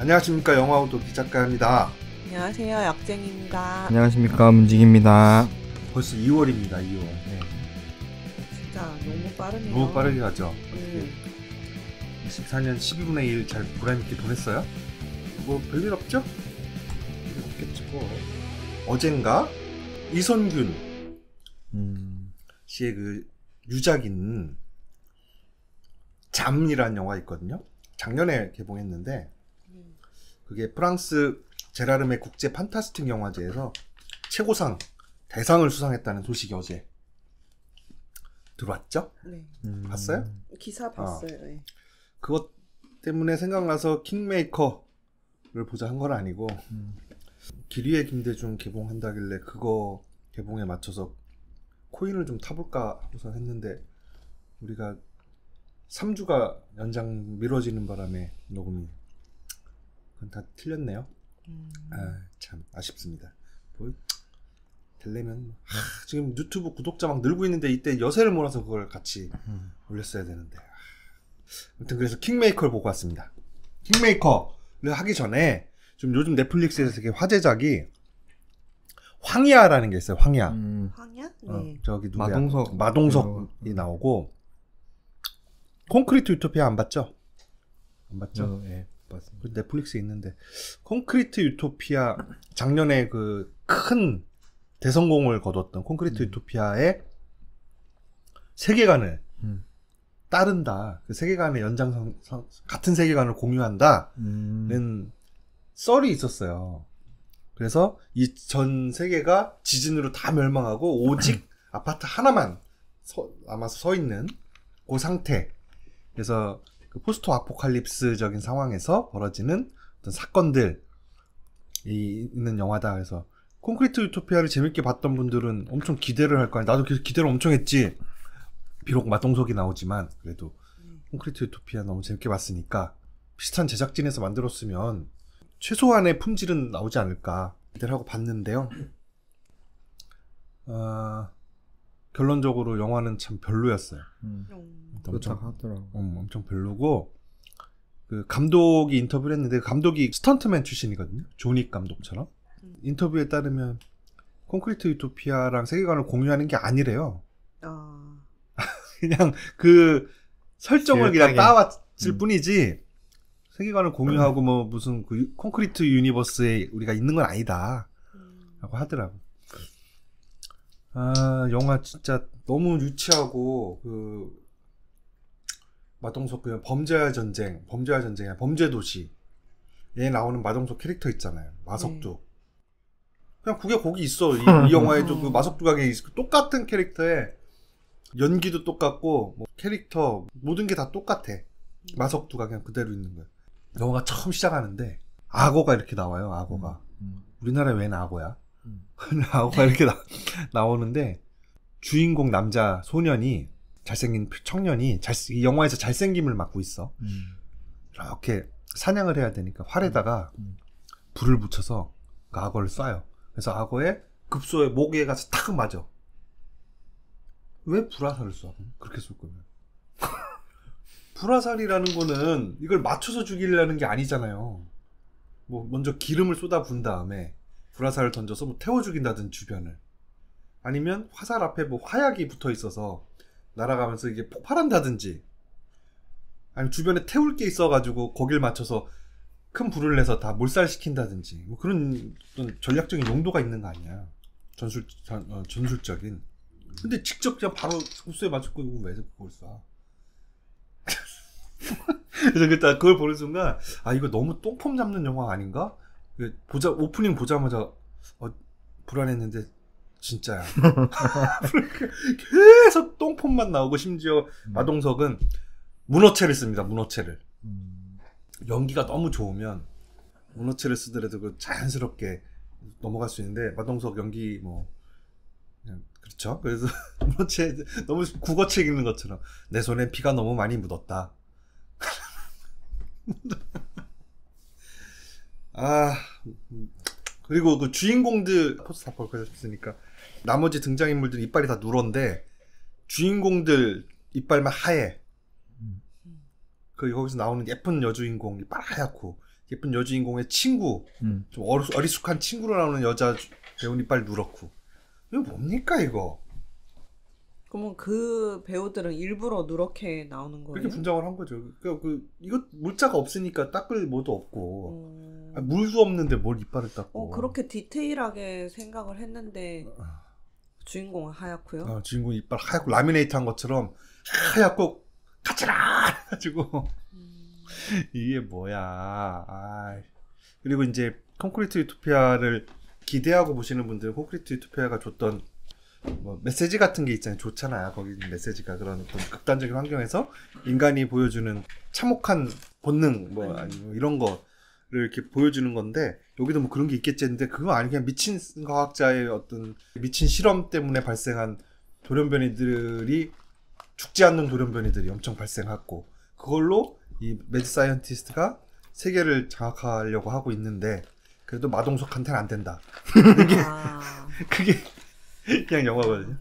안녕하십니까, 영화오도기 작가입니다. 안녕하세요, 약쟁입니다. 안녕하십니까, 문직입니다. 벌써 2월입니다. 2월. 네. 진짜 너무 빠르네요. 너무 빠르게 가죠. 24년 12분의 1 잘 보람있게 보냈어요? 뭐 별일 없죠? 별일 없겠죠. 어젠가 이선균 씨의 그 유작인 잠이라는 영화 있거든요. 작년에 개봉했는데 그게 프랑스 제라르메 국제 판타스틱 영화제에서 최고상 대상을 수상했다는 소식이 어제 들어왔죠? 네. 봤어요? 기사 봤어요. 네. 그것 때문에 생각나서 킹메이커를 보자 한 건 아니고 길이의 김대중 개봉한다길래 그거 개봉에 맞춰서 코인을 좀 타볼까 하고서 했는데 우리가 3주가 연장 미뤄지는 바람에 녹음이 그건 다 틀렸네요. 참 아쉽습니다. 뭐 되려면 지금 유튜브 구독자 막 늘고 있는데 이때 여세를 몰아서 그걸 같이 올렸어야 되는데 아무튼 그래서 킹메이커를 보고 왔습니다. 킹메이커를 하기 전에 좀 요즘 넷플릭스에서 되게 화제작이 황야라는 게 있어요. 황야. 황야? 네. 저기 누구야? 마동석이 나오고 콘크리트 유토피아 안 봤죠? 안 봤죠? 네, 봤습니다. 넷플릭스에 있는데 콘크리트 유토피아 작년에 그 큰 대성공을 거뒀던 콘크리트 유토피아의 세계관을 따른다. 그 세계관의 연장선 같은 세계관을 공유한다는 썰이 있었어요. 그래서 이 전 세계가 지진으로 다 멸망하고 오직 아파트 하나만 남아서 서 있는 그 상태. 그래서 그 포스트 아포칼립스적인 상황에서 벌어지는 어떤 사건들이 있는 영화다. 그래서 콘크리트 유토피아를 재밌게 봤던 분들은 엄청 기대를 할 거 아니야. 나도 기대를 엄청 했지. 비록 마동석이 나오지만 그래도 콘크리트 유토피아 너무 재밌게 봤으니까 비슷한 제작진에서 만들었으면 최소한의 품질은 나오지 않을까 기대를 하고 봤는데요. 결론적으로 영화는 참 별로였어요. 그렇다고 하더라고요. 엄청 별로고 그 감독이 인터뷰를 했는데 감독이 스턴트맨 출신이거든요. 조닉 감독처럼. 인터뷰에 따르면 콘크리트 유토피아랑 세계관을 공유하는 게 아니래요. 그냥 그 설정을 그냥 따왔을 뿐이지 세계관을 공유하고 뭐 무슨 그 콘크리트 유니버스에 우리가 있는 건 아니다 라고 하더라고. 영화 진짜 너무 유치하고 그 마동석 그 범죄도시에 나오는 마동석 캐릭터 있잖아요. 마석두. 그냥 그게 거기 있어. 이 영화에도 그 마석두가 똑같은 캐릭터에 연기도 똑같고 뭐 캐릭터 모든 게 다 똑같아. 마석두가 그냥 그대로 있는 거야. 영화가 처음 시작하는데 악어가 이렇게 나와요. 악어가. 우리나라에 웬 악어야? 악어가 이렇게 나오는데 주인공 남자 소년이 잘생긴 청년이 이 영화에서 잘생김을 맡고 있어. 이렇게 사냥을 해야 되니까 활에다가 불을 붙여서 그 악어를 쏴요. 그래서 악어의 급소에 목에 가서 탁 맞아. 왜 불화살을 쏴? 그렇게 쏠 거면. 불화살이라는 거는 이걸 맞춰서 죽이려는 게 아니잖아요. 뭐 먼저 기름을 쏟아 분 다음에 불화살을 던져서 뭐 태워 죽인다든 주변을. 아니면 화살 앞에 뭐 화약이 붙어 있어서 날아가면서 이게 폭발한다든지. 아니면 주변에 태울 게 있어가지고 거길 맞춰서 큰 불을 내서 다 몰살시킨다든지. 뭐 그런 어떤 전략적인 용도가 있는 거 아니야. 전술적인. 근데 직접 그냥 바로 급소에 맞췄고 왜 그걸 쏴? 그래서 그걸 보는 순간 이거 너무 똥폼 잡는 영화 아닌가? 오프닝 보자마자 불안했는데 진짜야. 계속 똥폼만 나오고 심지어 마동석은 문어체를 씁니다. 문어체를. 연기가 너무 좋으면 문어체를 쓰더라도 그 자연스럽게 넘어갈 수 있는데 마동석 연기 뭐 그냥 그렇죠. 그래서 문어체 너무 국어책 읽는 것처럼 내 손엔 피가 너무 많이 묻었다. 그리고 그 주인공들 포스트 아포칼립스니까 나머지 등장인물들 이빨이 다 누런데 주인공들 이빨만 하얘. 거기서 나오는 예쁜 여주인공 이빨 하얗고 예쁜 여주인공의 친구, 좀 어리숙한 친구로 나오는 여자 배우는 이빨 누렇고. 이거 뭡니까 이거? 그러면 그 배우들은 일부러 누렇게 나오는 거예요? 그렇게 분장을 한 거죠. 그러니까 이거 물자가 없으니까 닦을 뭐도 없고 물도 없는데 뭘 이빨을 닦고. 그렇게 디테일하게 생각을 했는데 주인공은 하얗고요. 주인공 이빨 하얗고 라미네이트 한 것처럼 하얗고 가지라 해가지고 이게 뭐야. 그리고 이제 콘크리트 유토피아를 기대하고 보시는 분들은 콘크리트 유토피아가 줬던 뭐 메시지 같은 게 있잖아요. 좋잖아요. 거기 메시지가 그런 어떤 극단적인 환경에서 인간이 보여주는 참혹한 본능 뭐 아니면 이런 거를 이렇게 보여주는 건데 여기도 뭐 그런 게 있겠지 했는데 그거 아니 그냥 미친 과학자의 어떤 미친 실험 때문에 발생한 돌연변이들이 죽지 않는 돌연변이들이 엄청 발생했고 그걸로 이 매드 사이언티스트가 세계를 장악하려고 하고 있는데 그래도 마동석한테는 안 된다. 그게 그냥 영화거든요.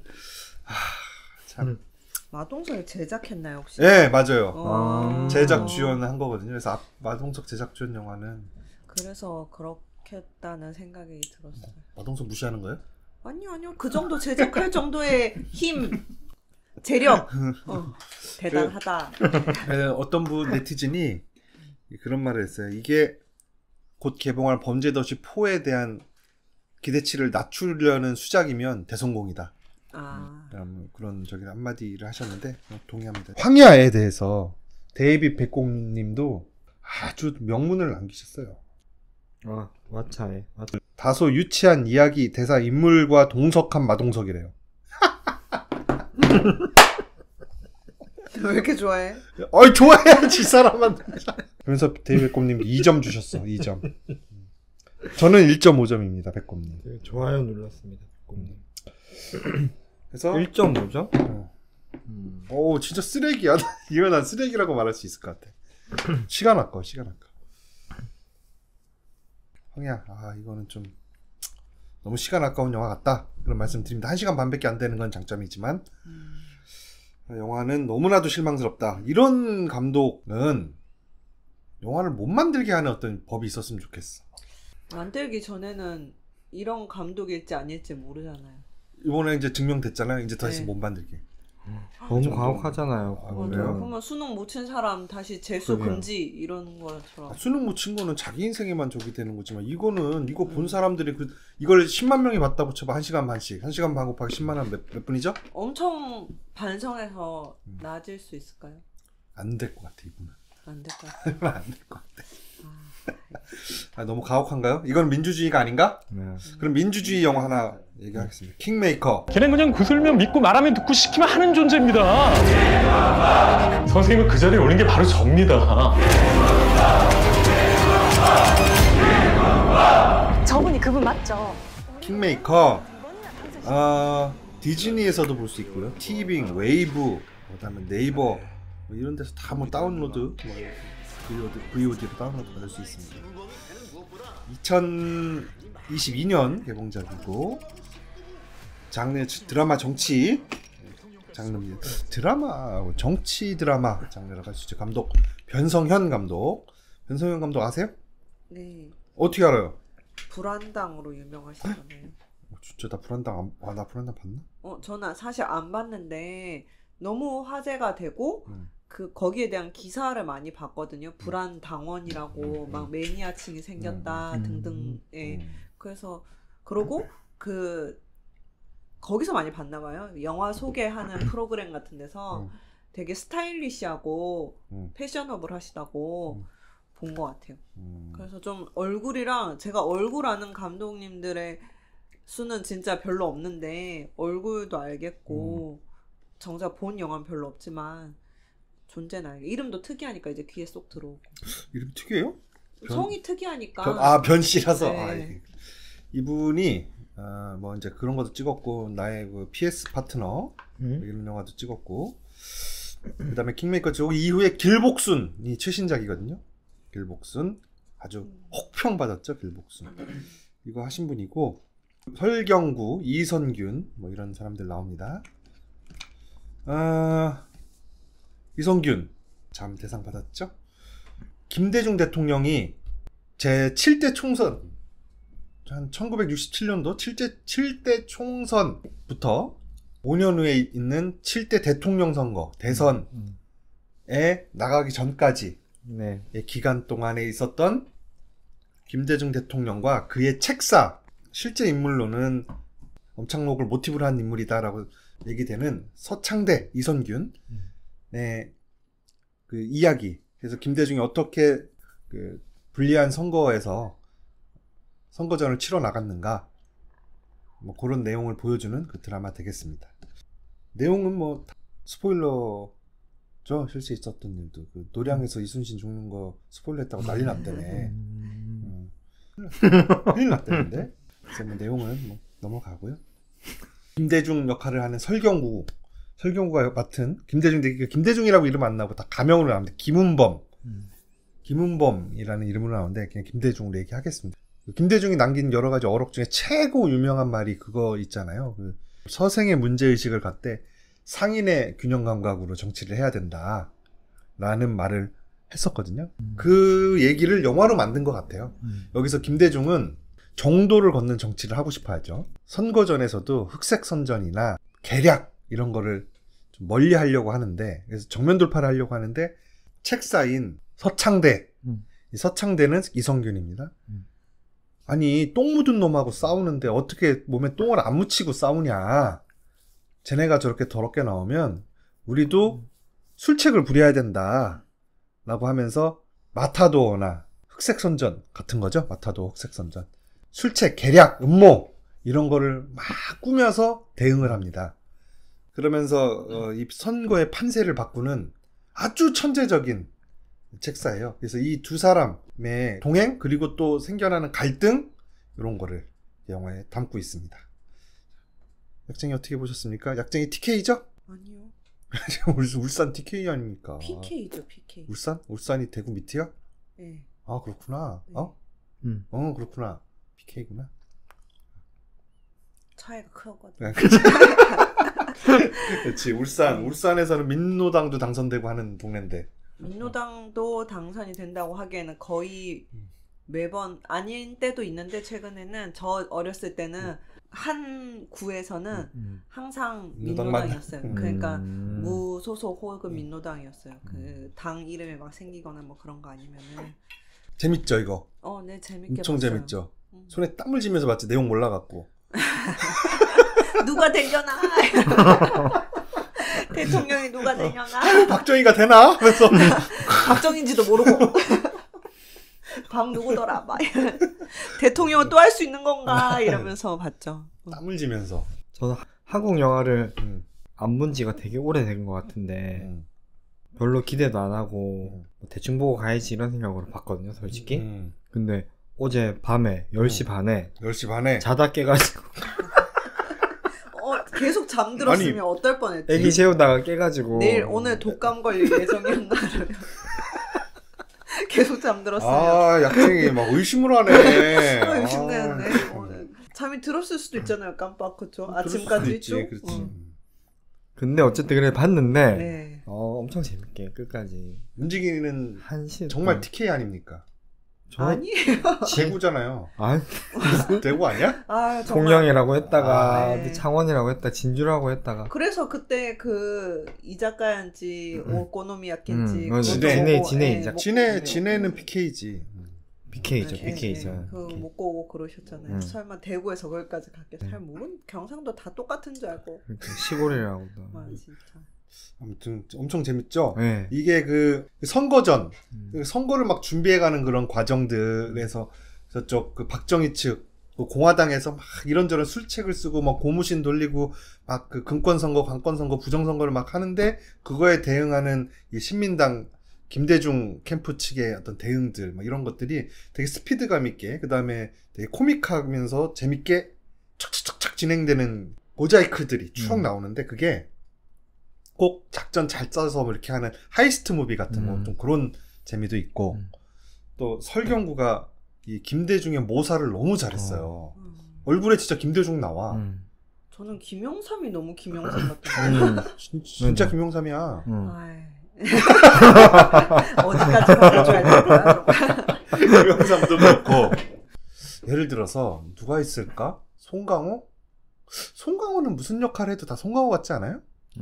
참. 마동석이 제작했나요 혹시? 네 맞아요. 제작 주연한 거거든요. 그래서 마동석 제작 주연 영화는 그래서 그렇겠다는 생각이 들었어요. 마동석 무시하는 거예요? 아니요 그 정도 제작할 정도의 힘 재력 대단하다. 어떤 분 네티즌이 그런 말을 했어요. 이게 곧 개봉할 범죄도시 4에 대한 기대치를 낮추려는 수작이면 대성공이다. 그런 저기 한마디를 하셨는데 동의합니다. 황야에 대해서 데이빗 백공님도 아주 명문을 남기셨어요. 왓챠에 다소 유치한 이야기, 대사, 인물과 동석한 마동석이래요. 왜 이렇게 좋아해? 좋아해야지 사람은. 그래서 데이빗 백공님 2점 주셨어. 2점. 저는 1.5점입니다. 백곰님. 좋아요 눌렀습니다. 백곰님. 그래서 1.5점? 오 진짜 쓰레기야. 이거 난 쓰레기라고 말할 수 있을 것 같아. 시간 아까워. 황야 이거는 좀 너무 시간 아까운 영화 같다. 그런 말씀 드립니다. 1시간 반밖에 안 되는 건 장점이지만 영화는 너무나도 실망스럽다. 이런 감독은 영화를 못 만들게 하는 어떤 법이 있었으면 좋겠어. 만들기 전에는 이런 감독일지 아닐지 모르잖아요. 이번에 이제 증명됐잖아요. 이제 다시 못 만들게. 너무 과혹하잖아요. 그러면 수능 못 친 사람 다시 재수 금지 이러는 것처럼. 수능 못 친 거는 자기 인생에만 저기 되는 거지만 이거는 이거 본 사람들이 이걸 10만 명이 봤다 붙여봐 1시간 반씩 1시간 반 곱하기 10만 원 몇 분이죠? 엄청 반성해서 나아질 수 있을까요? 안 될 것 같아 이분은. 안 될 것 같아. 안 될 것 같아. 너무 가혹한가요? 이건 민주주의가 아닌가? 그럼 민주주의 영화 하나 얘기하겠습니다. 킹메이커. 걔는 그냥 구슬면 믿고 말하면 듣고 시키면 하는 존재입니다. 선생님은 그 자리에 오는 게 바로 접니다. 저분이 그분 맞죠? 킹메이커 디즈니에서도 볼 수 있고요. 티빙, 웨이브, 그다음에 네이버 뭐 이런 데서 다 뭐 다운로드 VOD로 다운로드 받을 수 있습니다. 2022년 개봉작이고 장르 드라마 정치 장르입니다. 드라마 정치 드라마 장르라고 할 수 있죠. 감독 변성현 감독. 변성현 감독 아세요? 네. 어떻게 알아요? 불안당으로 유명하시잖아요. 진짜 나 불안당 나 불안당 봤나? 저는 사실 안 봤는데 너무 화제가 되고 거기에 대한 기사를 많이 봤거든요. 불안당원이라고 막 매니아층이 생겼다 등등. 그래서 그러고 거기서 많이 봤나 봐요. 영화 소개하는 프로그램 같은 데서 되게 스타일리시하고 패셔너블 하시다고 본 것 같아요. 그래서 좀 얼굴이랑 제가 얼굴 아는 감독님들의 수는 진짜 별로 없는데 얼굴도 알겠고 정작 본 영화는 별로 없지만 존재는 알게. 이름도 특이하니까 이제 귀에 쏙 들어오고. 이름 특이해요? 성이 특이하니까. 변씨라서. 네. 이분이 뭐 이제 그런 것도 찍었고 나의 그 PS 파트너 이런 영화도 찍었고 그다음에 킹메이커 찍고 이후에 길복순이 최신작이거든요. 길복순 아주 혹평 받았죠. 길복순 이거 하신 분이고 설경구, 이선균 뭐 이런 사람들 나옵니다. 이성균 참 대상 받았죠. 김대중 대통령이 제 7대 총선 한 1967년도 7대 총선부터 5년 후에 있는 7대 대통령 선거 대선에 나가기 전까지 네. 기간 동안에 있었던 김대중 대통령과 그의 책사, 실제 인물로는 엄창록을 모티브로 한 인물이다라고 얘기되는 서창대, 이선균의 그 이야기. 그래서 김대중이 어떻게 그 불리한 선거에서 선거전을 치러 나갔는가, 뭐 그런 내용을 보여주는 그 드라마 되겠습니다. 내용은 뭐 스포일러죠. 실제 있었던 일도 그 노량에서 이순신 죽는 거 스포일러했다고 난리 났다네. 큰일 났다는데. 그래서 뭐 내용은 뭐 넘어가고요. 김대중 역할을 하는 설경구가 맡은 김대중이라고 이름 안 나오고 다 가명으로 나오는데 김은범이라는 이름으로 나오는데 그냥 김대중으로 얘기하겠습니다. 김대중이 남긴 여러 가지 어록 중에 최고 유명한 말이 그거 있잖아요. 그 서생의 문제의식을 갖대 상인의 균형 감각으로 정치를 해야 된다라는 말을 했었거든요. 그 얘기를 영화로 만든 것 같아요. 여기서 김대중은 정도를 걷는 정치를 하고 싶어 하죠. 선거전에서도 흑색 선전이나 계략 이런 거를 좀 멀리 하려고 하는데, 그래서 정면 돌파를 하려고 하는데 책사인 서창대, 이 서창대는 이성균입니다. 아니 똥 묻은 놈하고 싸우는데 어떻게 몸에 똥을 안 묻히고 싸우냐. 쟤네가 저렇게 더럽게 나오면 우리도 술책을 부려야 된다 라고 하면서 마타도어나 흑색선전 같은 거죠. 마타도어, 흑색선전, 술책, 계략, 음모 이런 거를 막 꾸며서 대응을 합니다. 그러면서 이 선거의 판세를 바꾸는 아주 천재적인 책사예요. 그래서 이 두 사람의 동행 그리고 또 생겨나는 갈등 이런 거를 영화에 담고 있습니다. 약쟁이 어떻게 보셨습니까? 약쟁이 TK죠? 아니요. 울산 TK 아닙니까? PK죠, PK. 울산이 대구 밑이야? 네. 아 그렇구나. 네. 그렇구나. PK구나. 차이가 크거든. 그렇지. 울산에서는 민노당도 당선되고 하는 동네인데. 민노당도 당선이 된다고 하기에는 거의 매번 아닌 때도 있는데, 최근에는 저 어렸을 때는 한 구에서는 항상 민노당이었어요. 그러니까 무소속 혹은 민노당이었어요. 그 당 이름에 막 생기거나 뭐 그런 거 아니면은. 재밌죠 이거? 네, 재밌게 엄청 봤어요. 재밌죠. 손에 땀을 쥐면서 봤지. 내용 몰라갖고. 누가 되려나? 대통령이 누가 되려나? 박정희가 되나? 하면서 박정희인지도 모르고 박 누구더라? 막 대통령은 또 할 수 있는 건가? 이러면서 봤죠. 땀을 쥐면서. 저는 한국 영화를 안 본 지가 되게 오래된 것 같은데 별로 기대도 안 하고 대충 보고 가야지 이런 생각으로 봤거든요, 솔직히. 근데 어제 밤에 10시 반에 자다 깨가지고 계속 잠들었으면 어떨 뻔했지. 애기 재우다가 깨가지고 오늘 독감 걸릴 예정이었나 그러면 계속 잠들었어요. 아, 약쟁이 막 의심을 하네. 의심되는데 오늘 잠이 들었을 수도 있잖아요. 깜빡. 그쵸? 아침까지 쭉. 그렇지. 근데 어쨌든 그래 봤는데 네. 엄청 재밌게 끝까지 움직이는 한시 정말 TK 아닙니까? 아니에요. 대구잖아요. 대구 아니야? 정말. 통영이라고 했다가 네. 창원이라고 했다, 진주라고 했다가. 그래서 그때 그 이자카야인지 오코노미야키인지 진해는 PK지. PK죠, PK죠. 못 고고 그러셨잖아요. 설마 대구에서 거기까지 갔게 잘 모르는, 경상도 다 똑같은 줄 알고. 시골이라고도. 진짜. 아무튼 엄청 재밌죠. 네. 이게 그 선거전, 선거를 막 준비해가는 그런 과정들에서 저쪽 그 박정희 측, 공화당에서 막 이런저런 술책을 쓰고 막 고무신 돌리고 막 그 금권 선거, 관권 선거, 부정 선거를 막 하는데 그거에 대응하는 이 신민당 김대중 캠프 측의 어떤 대응들, 막 이런 것들이 되게 스피드감 있게, 그 다음에 되게 코믹하면서 재밌게 척척척척 진행되는 모자이크들이 쭉 나오는데, 그게 꼭 작전 잘 짜서 뭐 이렇게 하는 하이스트 무비 같은 뭐 좀 그런 재미도 있고, 또 설경구가 이 김대중의 모사를 너무 잘했어요. 얼굴에 진짜 김대중 나와. 저는 김영삼이 너무 김영삼 같아요. 진짜 김영삼이야. 어디까지 보여줘야 될까요? 동영상도 그렇고. 예를 들어서 누가 있을까? 송강호? 송강호는 무슨 역할 해도 다 송강호 같지 않아요?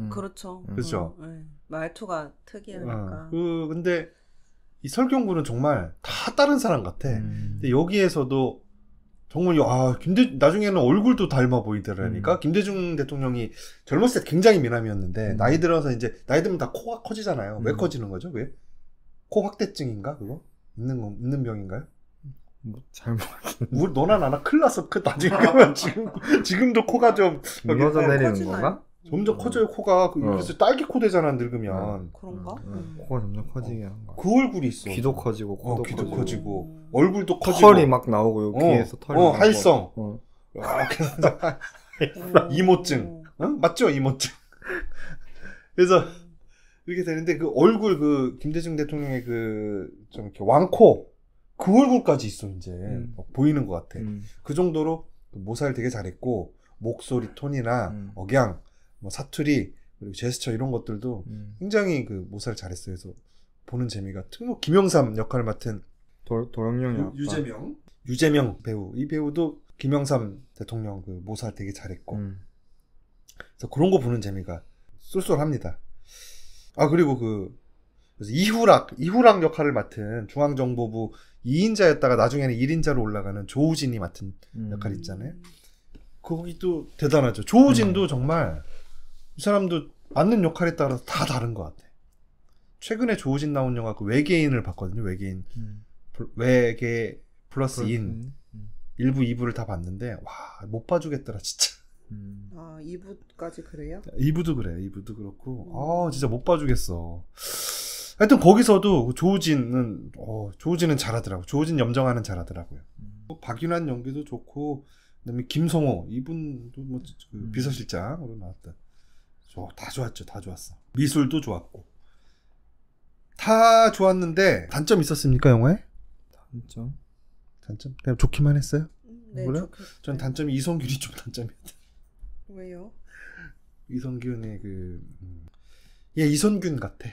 그렇죠. 그렇죠. 네. 말투가 특이하니까. 근데 이 설경구는 정말 다 다른 사람 같아. 근데 여기에서도 정말 나중에는 얼굴도 닮아 보이더라니까. 김대중 대통령이 젊었을 때 굉장히 미남이었는데 나이 들어서 이제 나이 들면 다 코가 커지잖아요. 왜 커지는 거죠? 왜? 코 확대증인가 그거? 있는 병인가요? 뭐 잘 모르겠는데. 너나 나나 큰일 났어. 나중에 가면 지금도 코가 좀 무너져 내리는 커지나요? 건가? 점점 커져요 코가. 그래서 딸기 코 되잖아 늙으면. 그런가? 코가 점점 커지게 하는 거. 그 얼굴이 있어. 귀도 커지고 코도 귀도 커지고. 커지고 얼굴도 커지고 털이 막 나오고 여기에서 털이 나오고. 활성. 오. 이모증. 맞죠? 이모증. 그래서 이렇게 되는데 그 얼굴 김대중 대통령의 좀 이렇게 왕코 그 얼굴까지 있어 이제 보이는 것 같아. 그 정도로 모사를 되게 잘했고 목소리 톤이나 억양, 뭐 사투리 그리고 제스처 이런 것들도 굉장히 모사를 잘했어요. 그래서 보는 재미가 특히 김영삼 역할을 맡은 도영령이 유재명 배우 이 배우도 김영삼 대통령 모사 되게 잘했고 그래서 그런 거 보는 재미가 쏠쏠합니다. 그리고 이후락 역할을 맡은 중앙정보부 2인자였다가 나중에는 1인자로 올라가는 조우진이 맡은 역할 있잖아요. 거기도 대단하죠. 조우진도 정말 이 사람도 맡는 역할에 따라서 다 다른 것 같아. 최근에 조우진 나온 영화 외계인을 봤거든요. 외계 플러스 인 1부 2부를 다 봤는데 못 봐주겠더라 진짜. 2부까지 그래요? 2부도 그래. 2부도 그렇고 진짜 못 봐주겠어. 하여튼 거기서도 조우진은 잘하더라고. 조우진 염정아는 잘하더라고요. 박윤환 연기도 좋고 그다음에 김성호 이분도 비서실장으로 나왔다. 다 좋았죠. 다 좋았어. 미술도 좋았고 다 좋았는데 단점 있었습니까 영화에? 단점? 그냥 좋기만 했어요? 네, 그래요? 전 단점이 이성균이 좀 단점이었다. 왜요? 이성균의 얘 이성균 같아.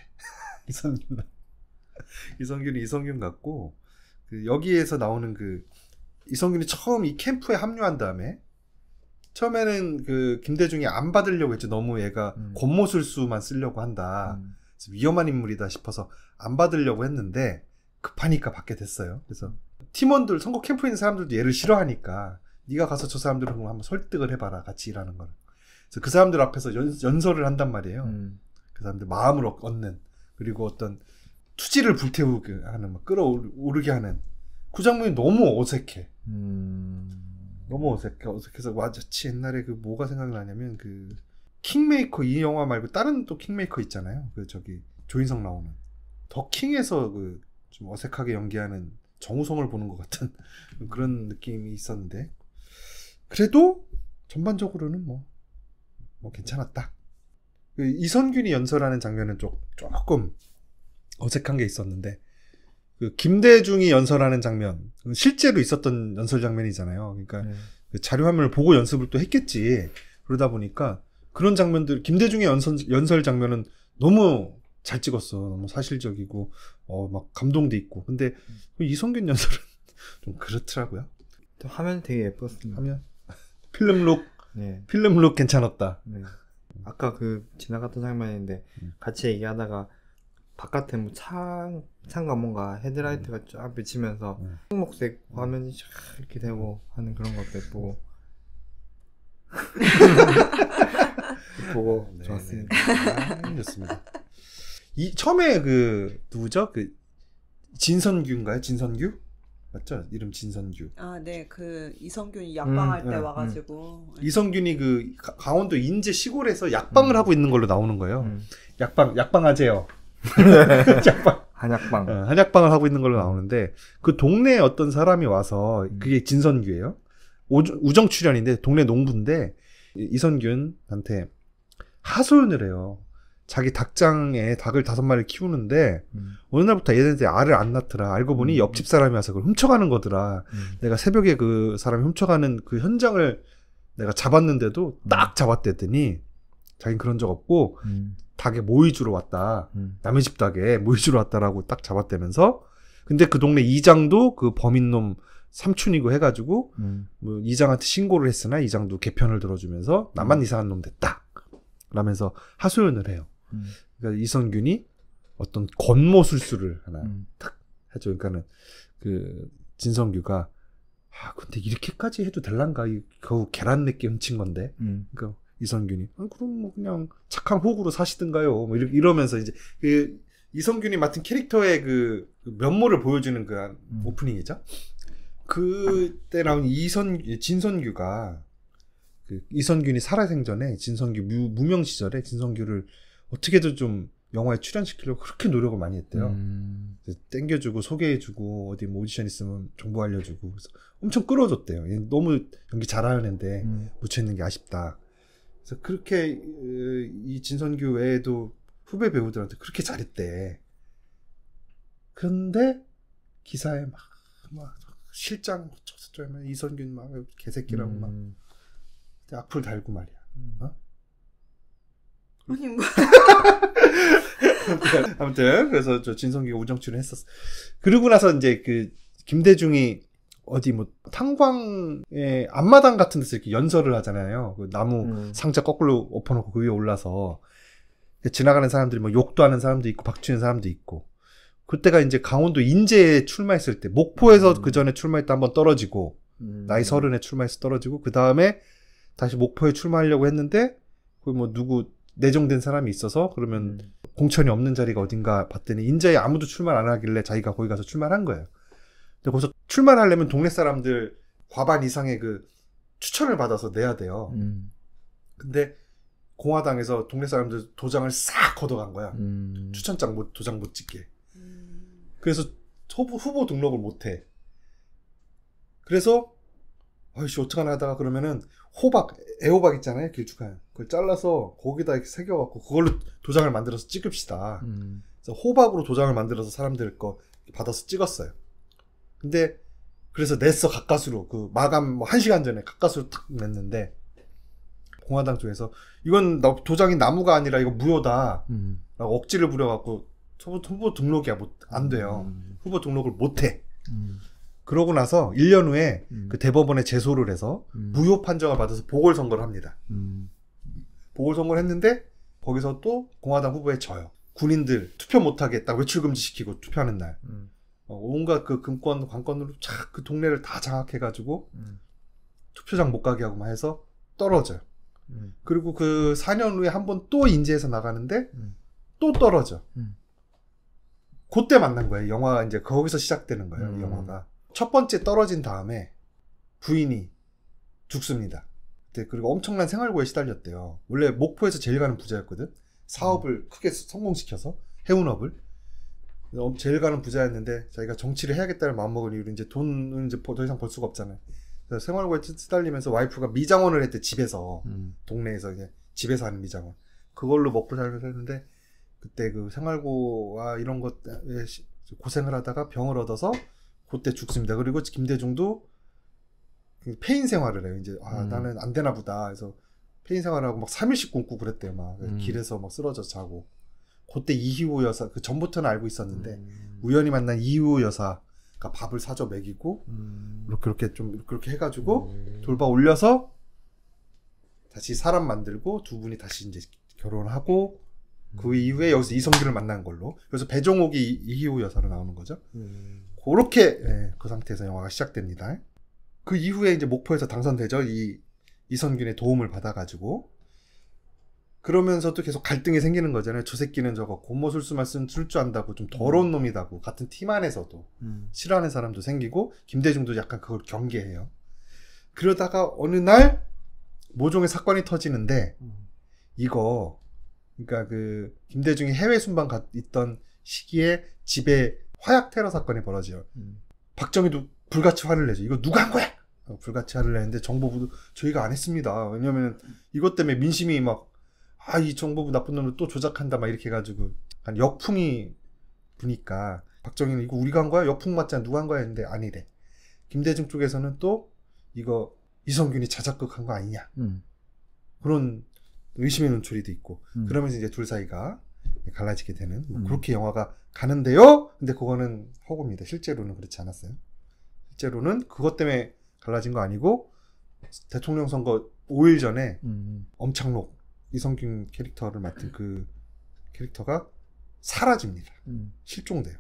이성균이 이성균 같고 여기에서 나오는 이성균이 처음 이 캠프에 합류한 다음에 처음에는 김대중이 안 받으려고 했죠. 너무 얘가 권모술수만 쓰려고 한다. 그래서 위험한 인물이다 싶어서 안 받으려고 했는데 급하니까 받게 됐어요. 그래서 팀원들 선거 캠프에 있는 사람들도 얘를 싫어하니까 네가 가서 저 사람들을 한번 설득을 해봐라. 같이 일하는 걸. 그래서 그 사람들 앞에서 연설을 한단 말이에요. 그 사람들 마음을 얻는 그리고 어떤 투지를 불태우게 하는 끌어오르게 하는 그 장면이 너무 어색해. 너무 어색해서 마치 옛날에 뭐가 생각나냐면 킹메이커 이 영화 말고 다른 또 킹메이커 있잖아요. 조인성 나오는 더 킹에서 좀 어색하게 연기하는 정우성을 보는 것 같은 그런 느낌이 있었는데 그래도 전반적으로는 뭐 괜찮았다. 이선균이 연설하는 장면은 조금 어색한 게 있었는데 김대중이 연설하는 장면 실제로 있었던 연설 장면이잖아요. 그러니까 자료화면을 보고 연습을 또 했겠지. 그러다 보니까 그런 장면들 김대중의 연설 장면은 너무 잘 찍었어. 너무 사실적이고 막 감동도 있고. 근데 이성균 연설은 좀 그렇더라고요. 또 화면 되게 예뻤습니다. 필름룩 괜찮았다. 네. 아까 지나갔던 장면인데 같이 얘기하다가 바깥에 뭐 창과 뭔가 헤드라이트가 쫙 비치면서 흰목색 화면이 쫙 이렇게 되고 하는 그런 것도 예쁘고 보고 좋았습니다. 좋습니다. 처음에 누구죠? 진선규인가요? 진선규? 맞죠? 이름 진선규. 네. 이성균이 약방할 때 와가지고. 이성균이 강원도 인제 시골에서 약방을 하고 있는 걸로 나오는 거예요. 약방하재요. 한약방을 하고 있는 걸로 나오는데 그 동네에 어떤 사람이 와서 그게 진선규예요. 우정 출연인데 동네 농부인데 이선균한테 하소연을 해요. 자기 닭장에 닭을 5마리를 키우는데 어느 날부터 얘네한테 알을 안 낳더라. 알고 보니 옆집 사람이 와서 그걸 훔쳐가는 거더라. 내가 새벽에 그 사람이 훔쳐가는 그 현장을 내가 잡았는데도 딱 잡았댔더니 자기는 그런 적 없고 닭에 모이 주러 왔다. 남의 집 닭에 모이 주러 왔다라고 딱 잡았다면서 근데 그 동네 이장도 그 범인놈 삼촌이고 해가지고 뭐 이장한테 신고를 했으나 이장도 개편을 들어주면서 나만 이상한 놈 됐다 라면서 하소연을 해요. 그러니까 이선균이 어떤 권모술수를 하나 탁 하죠. 그러니까는 그 진성규가 근데 이렇게까지 해도 될란가? 겨우 계란 몇 개 훔친 건데. 그러니까 이선균이 그럼 뭐 그냥 착한 호구로 사시든가요. 뭐 이러면서 이제 그 이선균이 맡은 캐릭터의 그 면모를 보여주는 그 오프닝이죠. 그때 나온 진선규가 그 이선균이 살아생전에 진선규 무명 시절에 진선규를 어떻게든 좀 영화에 출연시키려고 그렇게 노력을 많이 했대요. 땡겨주고 소개해주고 어디 뭐 오디션 있으면 정보 알려주고 그래서 엄청 끌어줬대요. 너무 연기 잘하는데 묻혀있는 게 아쉽다. 그래서 그렇게 이 진선규 외에도 후배 배우들한테 그렇게 잘했대. 그런데 기사에 막 실장 저쩌면 이선균 막 개새끼라고 막 악플 달고 말이야. 아니 뭐 아무튼 그래서 저 진성규가 우정 출연했었어. 그러고 나서 이제 그 김대중이 어디 뭐 탄광의 앞마당 같은 데서 이렇게 연설을 하잖아요. 그 나무 상자 거꾸로 엎어놓고 그 위에 올라서 지나가는 사람들이 뭐 욕도 하는 사람도 있고 박치는 사람도 있고. 그때가 이제 강원도 인제에 출마했을 때 목포에서 그 전에 출마했다 한번 떨어지고 나이 30에 출마해서 떨어지고 그 다음에 다시 목포에 출마하려고 했는데 그 뭐 누구 내정된 사람이 있어서 그러면 공천이 없는 자리가 어딘가 봤더니 인제에 아무도 출마 안 하길래 자기가 거기 가서 출마한 거예요. 근데 거기서 출마하려면 동네 사람들 과반 이상의 그 추천을 받아서 내야 돼요. 근데 공화당에서 동네 사람들 도장을 싹 걷어간 거야. 추천장 도장 못 찍게. 그래서 후보 등록을 못 해. 그래서 아이씨 어떡하나 하다가 그러면은 애호박 있잖아요. 길쭉한 그걸 잘라서 거기다 이렇게 새겨갖고 그걸로 도장을 만들어서 찍읍시다. 그래서 호박으로 도장을 만들어서 사람들 거 받아서 찍었어요. 근데 그래서 냈어. 가까스로 그 마감 뭐 1시간 전에 가까스로 탁 냈는데 공화당 쪽에서 이건 도장이 나무가 아니라 이거 무효다 라고 억지를 부려갖고 후보 등록이야 안 돼요. 후보 등록을 못해. 그러고 나서 1년 후에 그 대법원에 제소를 해서 무효 판정을 받아서 보궐선거를 합니다. 보궐선거를 했는데 거기서 또 공화당 후보에 져요. 군인들 투표 못하게 딱 외출 금지시키고 투표하는 날 온갖 그 금권 관건으로 쫙 그 동네를 다 장악해가지고 투표장 못 가게 하고 막 해서 떨어져요. 그리고 그 4년 후에 한 번 또 인제에서 나가는데 또 떨어져. 그때 만난 거예요. 영화가 이제 거기서 시작되는 거예요. 이 영화가. 첫 번째 떨어진 다음에 부인이 죽습니다. 그리고 엄청난 생활고에 시달렸대요. 원래 목포에서 제일 가는 부자였거든. 사업을 크게 성공시켜서 해운업을 제일 가는 부자였는데 자기가 정치를 해야겠다는 마음먹은 이유로 이제 돈은 이제 더 이상 벌 수가 없잖아요. 그래서 생활고에 시달리면서 와이프가 미장원을 했대. 집에서 동네에서 이제 집에서 하는 미장원 그걸로 먹고 살면서 했는데 그때 그 생활고와 이런 것에 고생을 하다가 병을 얻어서 그때 죽습니다. 그리고 김대중도 폐인 생활을 해요. 이제 나는 안 되나 보다. 그래서 폐인 생활하고 막 3일씩 굶고 그랬대요. 막 길에서 막 쓰러져 자고. 그때 이희우 여사 그 전부터는 알고 있었는데 우연히 만난 이희우 여사가 밥을 사줘 먹이고 그렇게 좀 그렇게 해가지고 돌봐 올려서 다시 사람 만들고 두 분이 다시 이제 결혼하고 그 이후에 여기서 이성균을 만난 걸로. 그래서 배종옥이 이희우 여사로 나오는 거죠. 그렇게 그 상태에서 영화가 시작됩니다. 그 이후에 이제 목포에서 당선되죠. 이선균의 도움을 받아가지고. 그러면서도 계속 갈등이 생기는 거잖아요. 저 새끼는 저거 고모술수만 쓸 줄 안다고 좀 더러운 놈이다고. 같은 팀 안에서도 싫어하는 사람도 생기고 김대중도 약간 그걸 경계해요. 그러다가 어느 날 모종의 사건이 터지는데 이거 그러니까 그 김대중이 해외 순방 있던 시기에 집에 화약 테러 사건이 벌어져요. 박정희도 불같이 화를 내죠. 이거 누가 한 거야? 불같이 화를 내는데 정보부도 저희가 안 했습니다. 왜냐면 이것 때문에 민심이 막 이 정보부 나쁜 놈을 또 조작한다 막 이렇게 해가지고 한 역풍이 부니까 박정희는 이거 우리가 한 거야? 역풍 맞잖아. 누가 한 거야? 했는데 아니래. 김대중 쪽에서는 또 이거 이성균이 자작극 한 거 아니냐. 그런 의심의 눈초리도 있고 그러면서 이제 둘 사이가 갈라지게 되는 뭐 그렇게 영화가 가는데요. 근데 그거는 허구입니다. 실제로는 그렇지 않았어요. 실제로는 그것 때문에 갈라진 거 아니고 대통령 선거 5일 전에 엄창록 이성균 캐릭터를 맡은 그 캐릭터가 사라집니다. 실종돼요.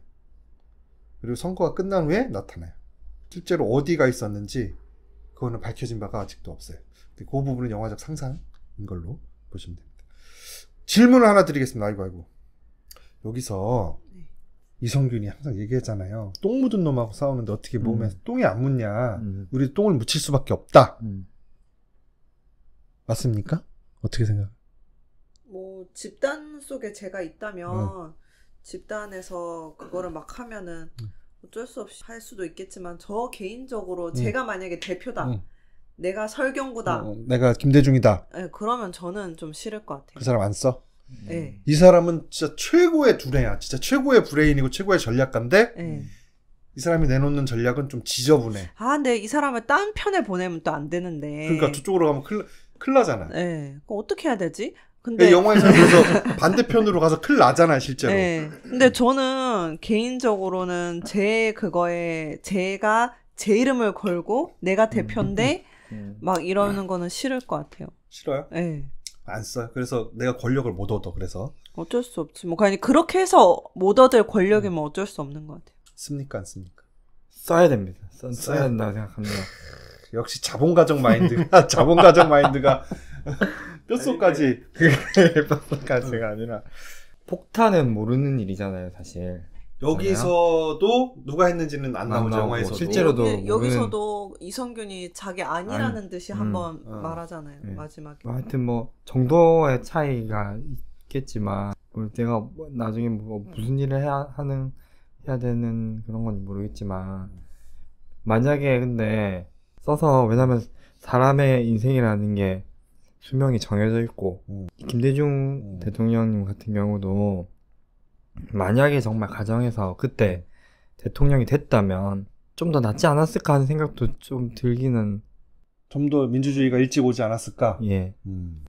그리고 선거가 끝난 후에 나타나요. 실제로 어디가 있었는지 그거는 밝혀진 바가 아직도 없어요. 그 부분은 영화적 상상인 걸로 보시면 됩니다. 질문을 하나 드리겠습니다. 아이고. 여기서 이성균이 항상 얘기했잖아요. 똥 묻은 놈하고 싸우는데 어떻게 몸에 똥이 안 묻냐. 우리 똥을 묻힐 수밖에 없다. 맞습니까? 어떻게 생각해요? 뭐 집단 속에 제가 있다면 집단에서 그거를 막 하면은 어쩔 수 없이 할 수도 있겠지만 저 개인적으로 제가 만약에 대표다. 내가 설경구다. 내가 김대중이다. 네, 그러면 저는 좀 싫을 것 같아요. 그 사람 안 써? 네. 이 사람은 진짜 최고의 두뇌야. 진짜 최고의 브레인이고 최고의 전략가인데 네. 이 사람이 내놓는 전략은 좀 지저분해. 아, 근데 이 사람을 딴 편에 보내면 또 안 되는데. 그러니까 저쪽으로 가면 큰일 나잖아. 네. 그럼 어떻게 해야 되지? 근데 영화에서 그래서 반대편으로 가서 큰일 나잖아, 실제로. 네. 근데 저는 개인적으로는 제가 제 이름을 걸고 내가 대표인데 막 이러는 거는 싫을 것 같아요. 싫어요? 네. 안 써요. 그래서 내가 권력을 못 얻어. 그래서 어쩔 수 없지. 뭐 그렇게 해서 못 얻을 권력이면 어쩔 수 없는 것 같아요. 씁니까, 안 씁니까? 써야 됩니다. 써야 된다고 생각합니다. 역시 자본가적 마인드가 뼛속까지 뼛속까지가 아니라 폭탄은 모르는 일이잖아요, 사실. 여기서도 누가 했는지는 안 나오죠. 영화에서도. 실제로도 여기서도 이성균이 자기 아니라는 듯이 한번 말하잖아요. 네. 마지막에. 하여튼 뭐 정도의 차이가 있겠지만 내가 나중에 무슨 일을 해야 되는 그런 건지 모르겠지만 만약에 근데 써서 왜냐면 사람의 인생이라는 게 수명이 정해져 있고 김대중 대통령님 같은 경우도 만약에 정말 가정에서 그때 대통령이 됐다면 좀 더 낫지 않았을까 하는 생각도 좀 들기는. 좀 더 민주주의가 일찍 오지 않았을까? 예.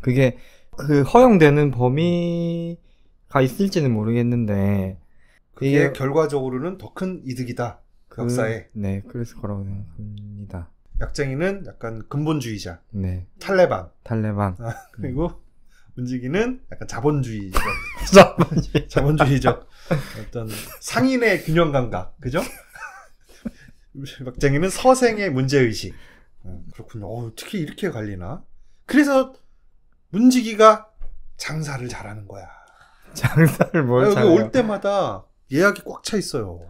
그게 그 허용되는 범위가 있을지는 모르겠는데 그게 결과적으로는 더 큰 이득이다. 그 역사에. 네, 그랬을 거라고 생각합니다. 약쟁이는 약간 근본주의자. 네. 탈레반. 그리고 문지기는 약간 자본주의적 어떤 상인의 균형 감각. 그죠? 약쟁이는 서생의 문제의식. 그렇군요. 특히 이렇게 갈리나? 그래서 문지기가 장사를 잘하는 거야. 장사를 뭘 잘해요? 여기 올 때마다 예약이 꽉 차 있어요.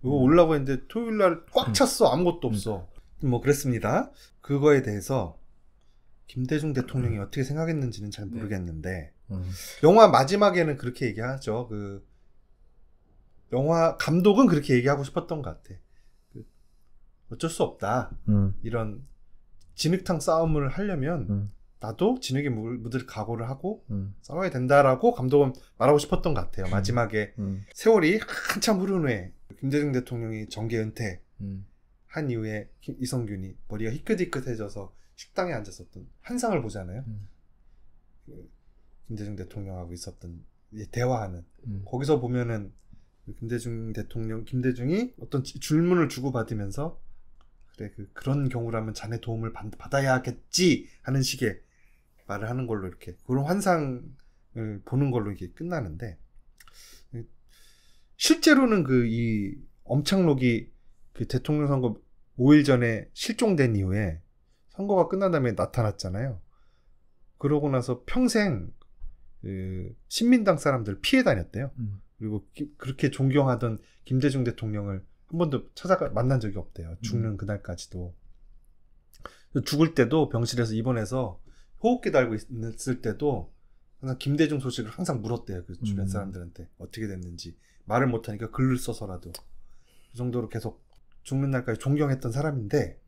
이거 올라고 했는데 토요일 날 꽉 찼어. 아무것도 없어. 뭐 그랬습니다. 그거에 대해서 김대중 대통령이 어떻게 생각했는지는 잘 모르겠는데 영화 마지막에는 그렇게 얘기하죠. 그 영화 감독은 그렇게 얘기하고 싶었던 것 같아. 어쩔 수 없다. 이런 진흙탕 싸움을 하려면 나도 진흙에 묻을 각오를 하고 싸워야 된다라고 감독은 말하고 싶었던 것 같아요. 마지막에 세월이 한참 흐른 후에 김대중 대통령이 정계 은퇴 한 이후에 이성균이 머리가 희끗희끗해져서 식당에 앉았었던 한상을 보잖아요. 김대중 대통령하고 있었던 대화하는 거기서 보면은 김대중이 어떤 질문을 주고받으면서 그래 그런 경우라면 자네 도움을 받아야겠지 하는 식의 말을 하는 걸로 이렇게 그런 환상을 보는 걸로 이게 끝나는데 실제로는 이 엄창록이 그 대통령 선거 5일 전에 실종된 이후에 선거가 끝난 다음에 나타났잖아요. 그러고 나서 평생 신민당 사람들 피해 다녔대요. 그리고 그렇게 존경하던 김대중 대통령을 한 번도 만난 적이 없대요. 죽는 그날까지도. 죽을 때도 병실에서 입원해서 호흡기 달고 있을 때도 항상 김대중 소식을 항상 물었대요. 그 주변 사람들한테 어떻게 됐는지. 말을 못하니까 글을 써서라도. 그 정도로 계속 죽는 날까지 존경했던 사람인데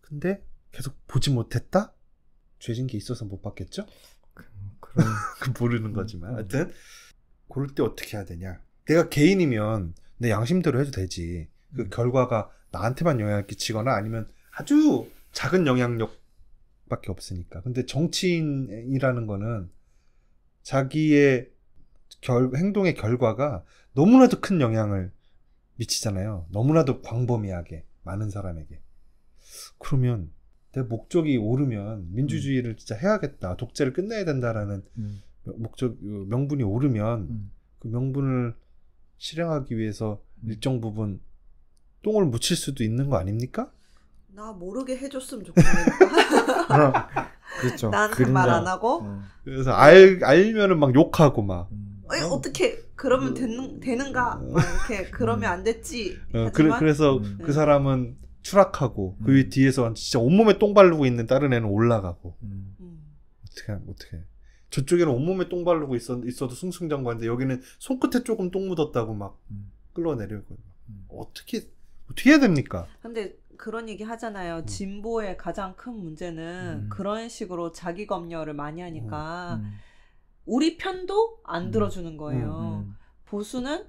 근데 계속 보지 못했다? 죄진 게 있어서 못 봤겠죠? 모르는 거지만 하여튼 그럴 때 어떻게 해야 되냐. 내가 개인이면 내 양심대로 해도 되지. 그 결과가 나한테만 영향을 끼치거나 아니면 아주 작은 영향력일 밖에 없으니까. 근데 정치인이라는 거는 자기의 행동의 결과가 너무나도 큰 영향을 미치잖아요. 너무나도 광범위하게 많은 사람에게. 그러면 내 목적이 오르면 민주주의를 진짜 해야겠다, 독재를 끝내야 된다라는 명분이 오르면 그 명분을 실행하기 위해서 일정 부분 똥을 묻힐 수도 있는 거 아닙니까? 나 모르게 해줬으면 좋겠으니까. 그렇죠. 나한테 말 안 하고. 그래서 알면은 막 욕하고 막. 어떻게 그러면 되는가? 막 이렇게 그러면 안 됐지. 하지만, 그래서 그 사람은 추락하고 그 뒤에서 진짜 온몸에 똥 바르고 있는 다른 애는 올라가고. 어떻게? 저쪽에는 온몸에 똥 바르고 있어도 승승장구한데 여기는 손끝에 조금 똥 묻었다고 막 끌어내려고. 어떻게 해야 됩니까? 근데 그런 얘기 하잖아요. 진보의 가장 큰 문제는 그런 식으로 자기 검열을 많이 하니까 우리 편도 안 들어주는 거예요. 보수는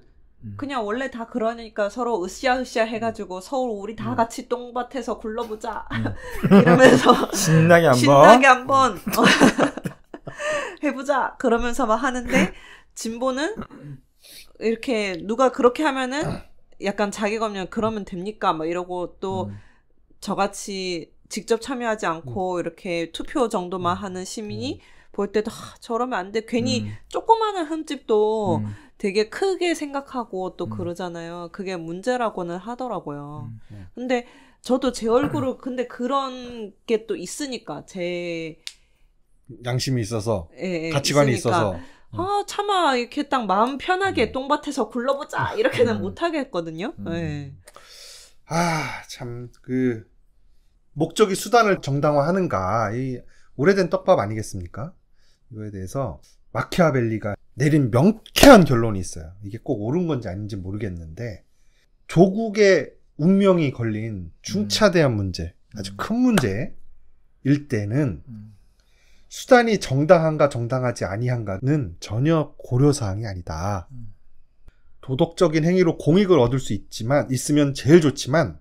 그냥 원래 다 그러니까 서로 으쌰으쌰 해가지고 서울 우리 다 같이 똥밭에서 굴러보자 이러면서 신나게 한번 해보자 그러면서 막 하는데, 진보는 이렇게 누가 그렇게 하면은 약간 자기 검열 그러면 됩니까? 막 이러고 또 저같이 직접 참여하지 않고 이렇게 투표 정도만 하는 시민이 볼 때도 저러면 안 돼. 괜히 조그마한 흠집도 되게 크게 생각하고 또 그러잖아요. 그게 문제라고는 하더라고요. 근데 저도 제 얼굴을 근데 그런 게 또 있으니까 제 양심이 있어서 가치관이 있어서 차마 이렇게 딱 마음 편하게 똥밭에서 굴러보자 이렇게는 못 하겠거든요. 참 목적이 수단을 정당화하는가, 이 오래된 떡밥 아니겠습니까? 이거에 대해서 마키아벨리가 내린 명쾌한 결론이 있어요. 이게 꼭 옳은 건지 아닌지 모르겠는데, 조국의 운명이 걸린 중차대한 문제, 아주 큰 문제일 때는 수단이 정당한가 정당하지 아니한가는 전혀 고려사항이 아니다. 도덕적인 행위로 공익을 얻을 수 있으면 제일 좋지만,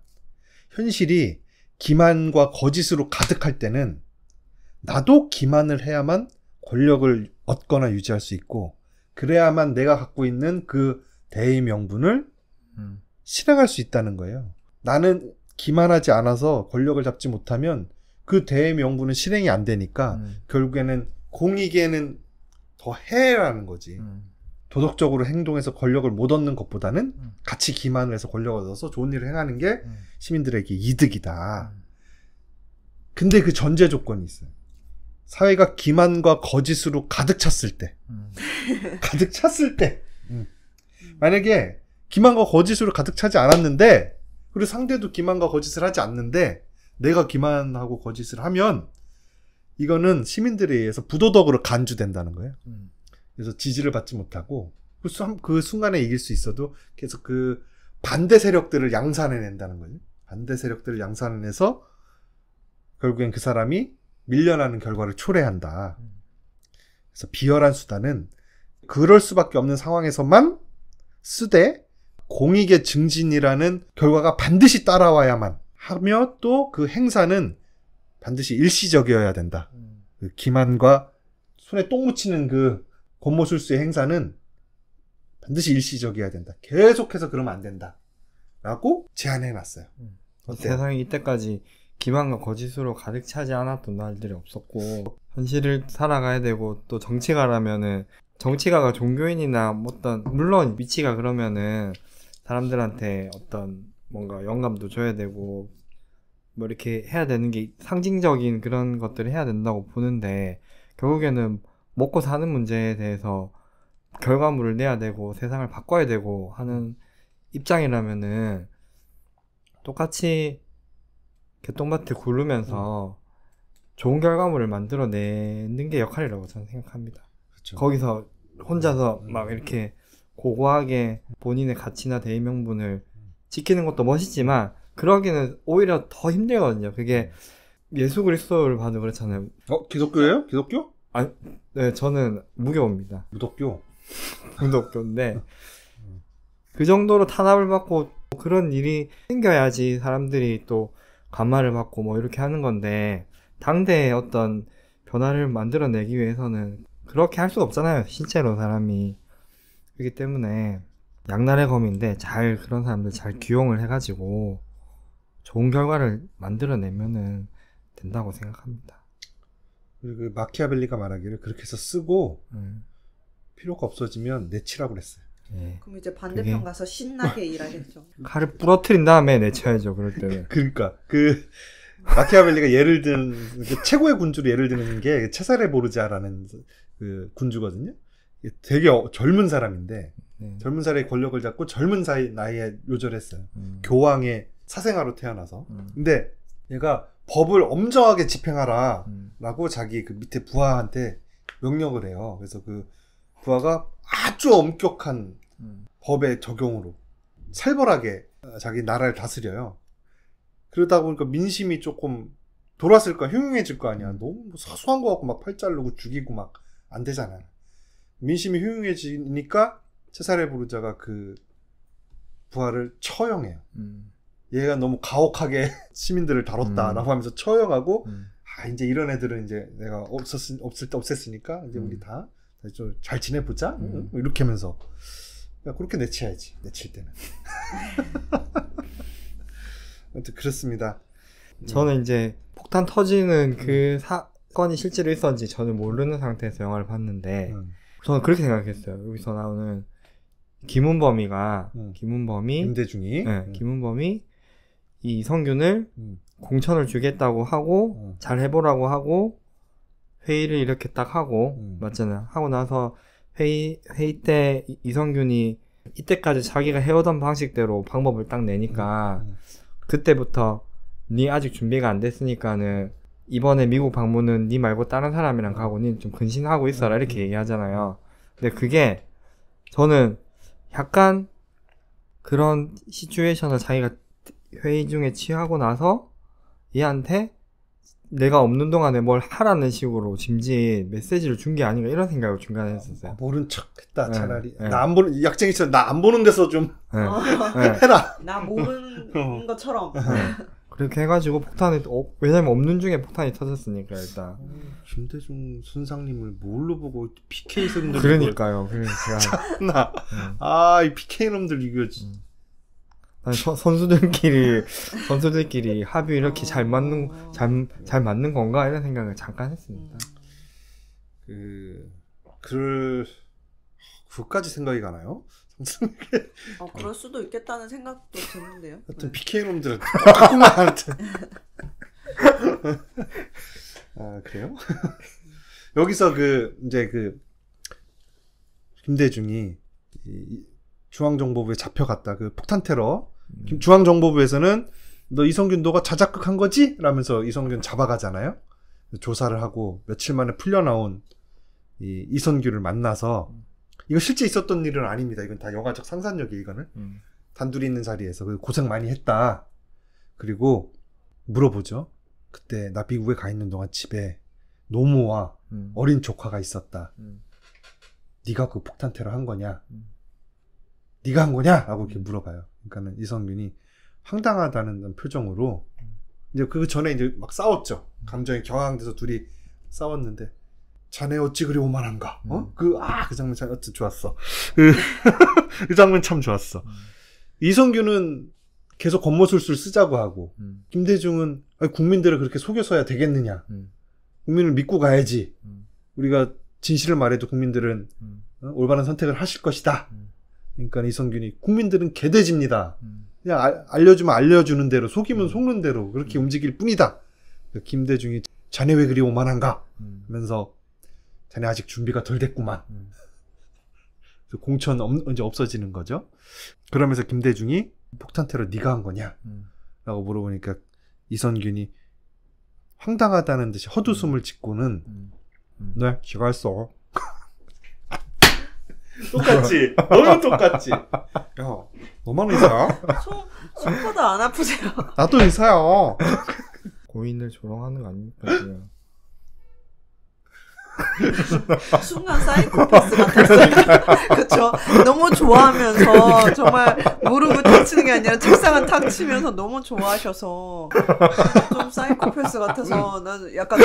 현실이 기만과 거짓으로 가득할 때는 나도 기만을 해야만 권력을 얻거나 유지할 수 있고, 그래야만 내가 갖고 있는 그 대의 명분을 실행할 수 있다는 거예요. 나는 기만하지 않아서 권력을 잡지 못하면 그 대의 명분은 실행이 안 되니까 결국에는 공익에는 더 해라는 거지. 도덕적으로 행동해서 권력을 못 얻는 것보다는 같이 기만을 해서 권력을 얻어서 좋은 일을 행하는 게 시민들에게 이득이다. 근데 그 전제 조건이 있어요. 사회가 기만과 거짓으로 가득 찼을 때. 가득 찼을 때. 만약에 기만과 거짓으로 가득 차지 않았는데, 그리고 상대도 기만과 거짓을 하지 않는데 내가 기만하고 거짓을 하면 이거는 시민들에 의해서 부도덕으로 간주된다는 거예요. 그래서 지지를 받지 못하고 그 순간에 이길 수 있어도 계속 그 반대 세력들을 양산해낸다는 거예요. 반대 세력들을 양산해내서 결국엔 그 사람이 밀려나는 결과를 초래한다. 그래서 비열한 수단은 그럴 수밖에 없는 상황에서만 쓰되, 공익의 증진이라는 결과가 반드시 따라와야만 하며, 또 그 행사는 반드시 일시적이어야 된다. 그 기만과 손에 똥 묻히는 그 권모술수의 행사는 반드시 일시적이어야 된다. 계속해서 그러면 안 된다. 라고 제안해놨어요. 세상에 이때까지 기만과 거짓으로 가득 차지 않았던 날들이 없었고, 현실을 살아가야 되고, 또 정치가라면은, 정치가가 종교인이나 어떤, 물론 위치가 그러면은 사람들한테 어떤 뭔가 영감도 줘야 되고 뭐 이렇게 해야 되는 게 상징적인 그런 것들을 해야 된다고 보는데, 결국에는 먹고 사는 문제에 대해서 결과물을 내야 되고 세상을 바꿔야 되고 하는 입장이라면은 똑같이 개똥밭에 굴르면서 좋은 결과물을 만들어내는 게 역할이라고 저는 생각합니다. 그렇죠. 거기서 혼자서 막 이렇게 고고하게 본인의 가치나 대의명분을 지키는 것도 멋있지만 그러기는 오히려 더 힘들거든요. 그게 예수 그리스도를 봐도 그렇잖아요. 기독교예요? 기독교? 아니, 네, 저는 무교입니다. 무독교? 무독교인데 그 정도로 탄압을 받고 그런 일이 생겨야지 사람들이 또 감화를 받고 뭐 이렇게 하는 건데, 당대의 어떤 변화를 만들어내기 위해서는 그렇게 할 수가 없잖아요. 실제로 사람이. 그렇기 때문에 양날의 검인데 잘 그런 사람들 잘 규용을 해가지고 좋은 결과를 만들어내면은 된다고 생각합니다. 그리고 그 마키아벨리가 말하기를 그렇게 해서 쓰고 필요가 없어지면 내치라고 그랬어요. 예. 그럼 이제 반대편 가서 신나게 일하겠죠. 칼을 부러뜨린 다음에 내쳐야죠. 그럴 때는. 그러니까 그 마키아벨리가 예를 든 최고의 군주로 예를 드는 게 체사레 보르자라는 그 군주거든요. 되게 젊은 사람인데 젊은 사람의 권력을 잡고 젊은 나이에 요절했어요. 교황의 사생아로 태어나서. 근데 얘가 법을 엄정하게 집행하라 라고 자기 그 밑에 부하한테 명령을 해요. 그래서 그 부하가 아주 엄격한 법의 적용으로 살벌하게 자기 나라를 다스려요. 그러다 보니까 민심이 조금 돌았을 거야. 흉흉해질 거 아니야. 너무 사소한 거 갖고 막 팔 자르고 죽이고 막 안 되잖아요. 민심이 흉흉해지니까 체사레 보르자가 그 부하를 처형해요. 얘가 너무 가혹하게 시민들을 다뤘다라고 하면서 처형하고 이제 이런 애들은 이제 내가 없앴으니까 이제 우리 다 좀 잘 지내보자 이렇게 하면서 그렇게 내쳐야지. 내칠 때는. 아무튼 그렇습니다. 저는 이제 폭탄 터지는 그 사건이 실제로 있었는지 저는 모르는 상태에서 영화를 봤는데 저는 그렇게 생각했어요. 여기서 나오는 김은범이 김대중이 김은범이 이 이성균을 공천을 주겠다고 하고 잘 해보라고 하고 회의를 이렇게 딱 하고 맞잖아요. 하고 나서 회의 때 이성균이 이때까지 자기가 해오던 방식대로 방법을 딱 내니까 그때부터 니 아직 준비가 안 됐으니까는 이번에 미국 방문은 니 말고 다른 사람이랑 가고 니 좀 근신하고 있어라 이렇게 얘기하잖아요. 근데 그게 저는 약간 그런 시츄에이션을 자기가 회의 중에 취하고 나서 얘한테 내가 없는 동안에 뭘 하라는 식으로 짐진 메시지를 준 게 아닌가 이런 생각을 중간에 했었어요. 모른 척 했다 차라리. 네. 나 안 보는 약쟁이처럼 나 안 보는 데서 좀 해라. 나 모르는 것처럼. 그렇게 해가지고 폭탄이 왜냐면 없는 중에 폭탄이 터졌으니까 일단. 김대중 선상님을 뭘로 보고 PK 놈들. 그러니까요. 그러니까 참나. 이 PK 놈들 이거. 아니, 선수들끼리 합이 이렇게 잘 맞는 건가 이런 생각을 잠깐 했습니다. 그까지 생각이 가나요? 그럴 수도 있겠다는 생각도 드는데요. 하여튼 PK 놈들은 똑같구만. 하여튼. 그래요? 여기서 이제 김대중이 중앙정보부에 잡혀갔다. 그 폭탄 테러. 중앙정보부에서는 너 이성균 너가 자작극한 거지? 라면서 이성균 잡아가잖아요. 조사를 하고 며칠 만에 풀려나온 이선규를 만나서 이거 실제 있었던 일은 아닙니다. 이건 다 영화적 상상력이에요. 이거는 단둘이 있는 자리에서 고생 많이 했다. 그리고 물어보죠. 그때 나 미국에 가 있는 동안 집에 노모와 어린 조카가 있었다. 네가 그 폭탄 테러 한 거냐? 네가 한 거냐? 라고 이렇게 물어봐요. 그러니까는 이성균이 황당하다는 표정으로 이제 그 전에 이제 막 싸웠죠. 감정이 격앙돼서 둘이 싸웠는데 자네 어찌 그리 오만한가? 그 장면 참 어찌 좋았어. 그 장면 참 좋았어. 이성균은 계속 겉모술술 쓰자고 하고 김대중은 국민들을 그렇게 속여서야 되겠느냐? 국민을 믿고 가야지. 우리가 진실을 말해도 국민들은 올바른 선택을 하실 것이다. 그러니까 이성균이 국민들은 개돼지입니다. 그냥 알려주면 알려주는 대로 속이면 속는 대로 그렇게 움직일 뿐이다. 김대중이 자네 왜 그리 오만한가? 하면서 자네 아직 준비가 덜 됐구만. 공천 이제 없어지는 거죠. 그러면서 김대중이 폭탄 테러 네가 한 거냐? 라고 물어보니까 이성균이 황당하다는 듯이 헛웃음을 짓고는 네, 제가 했어. 똑같지? 너무 똑같지? 야, 너만 의사야? 손보다 안 아프세요? 나도 의사야. 고인을 조롱하는 거 아닙니까? 순간 사이코패스 같았어요. 그쵸? 너무 좋아하면서 정말 무릎을 탁 치는 게 아니라 책상을 탁 치면서 너무 좋아하셔서 좀 사이코패스 같아서 난 약간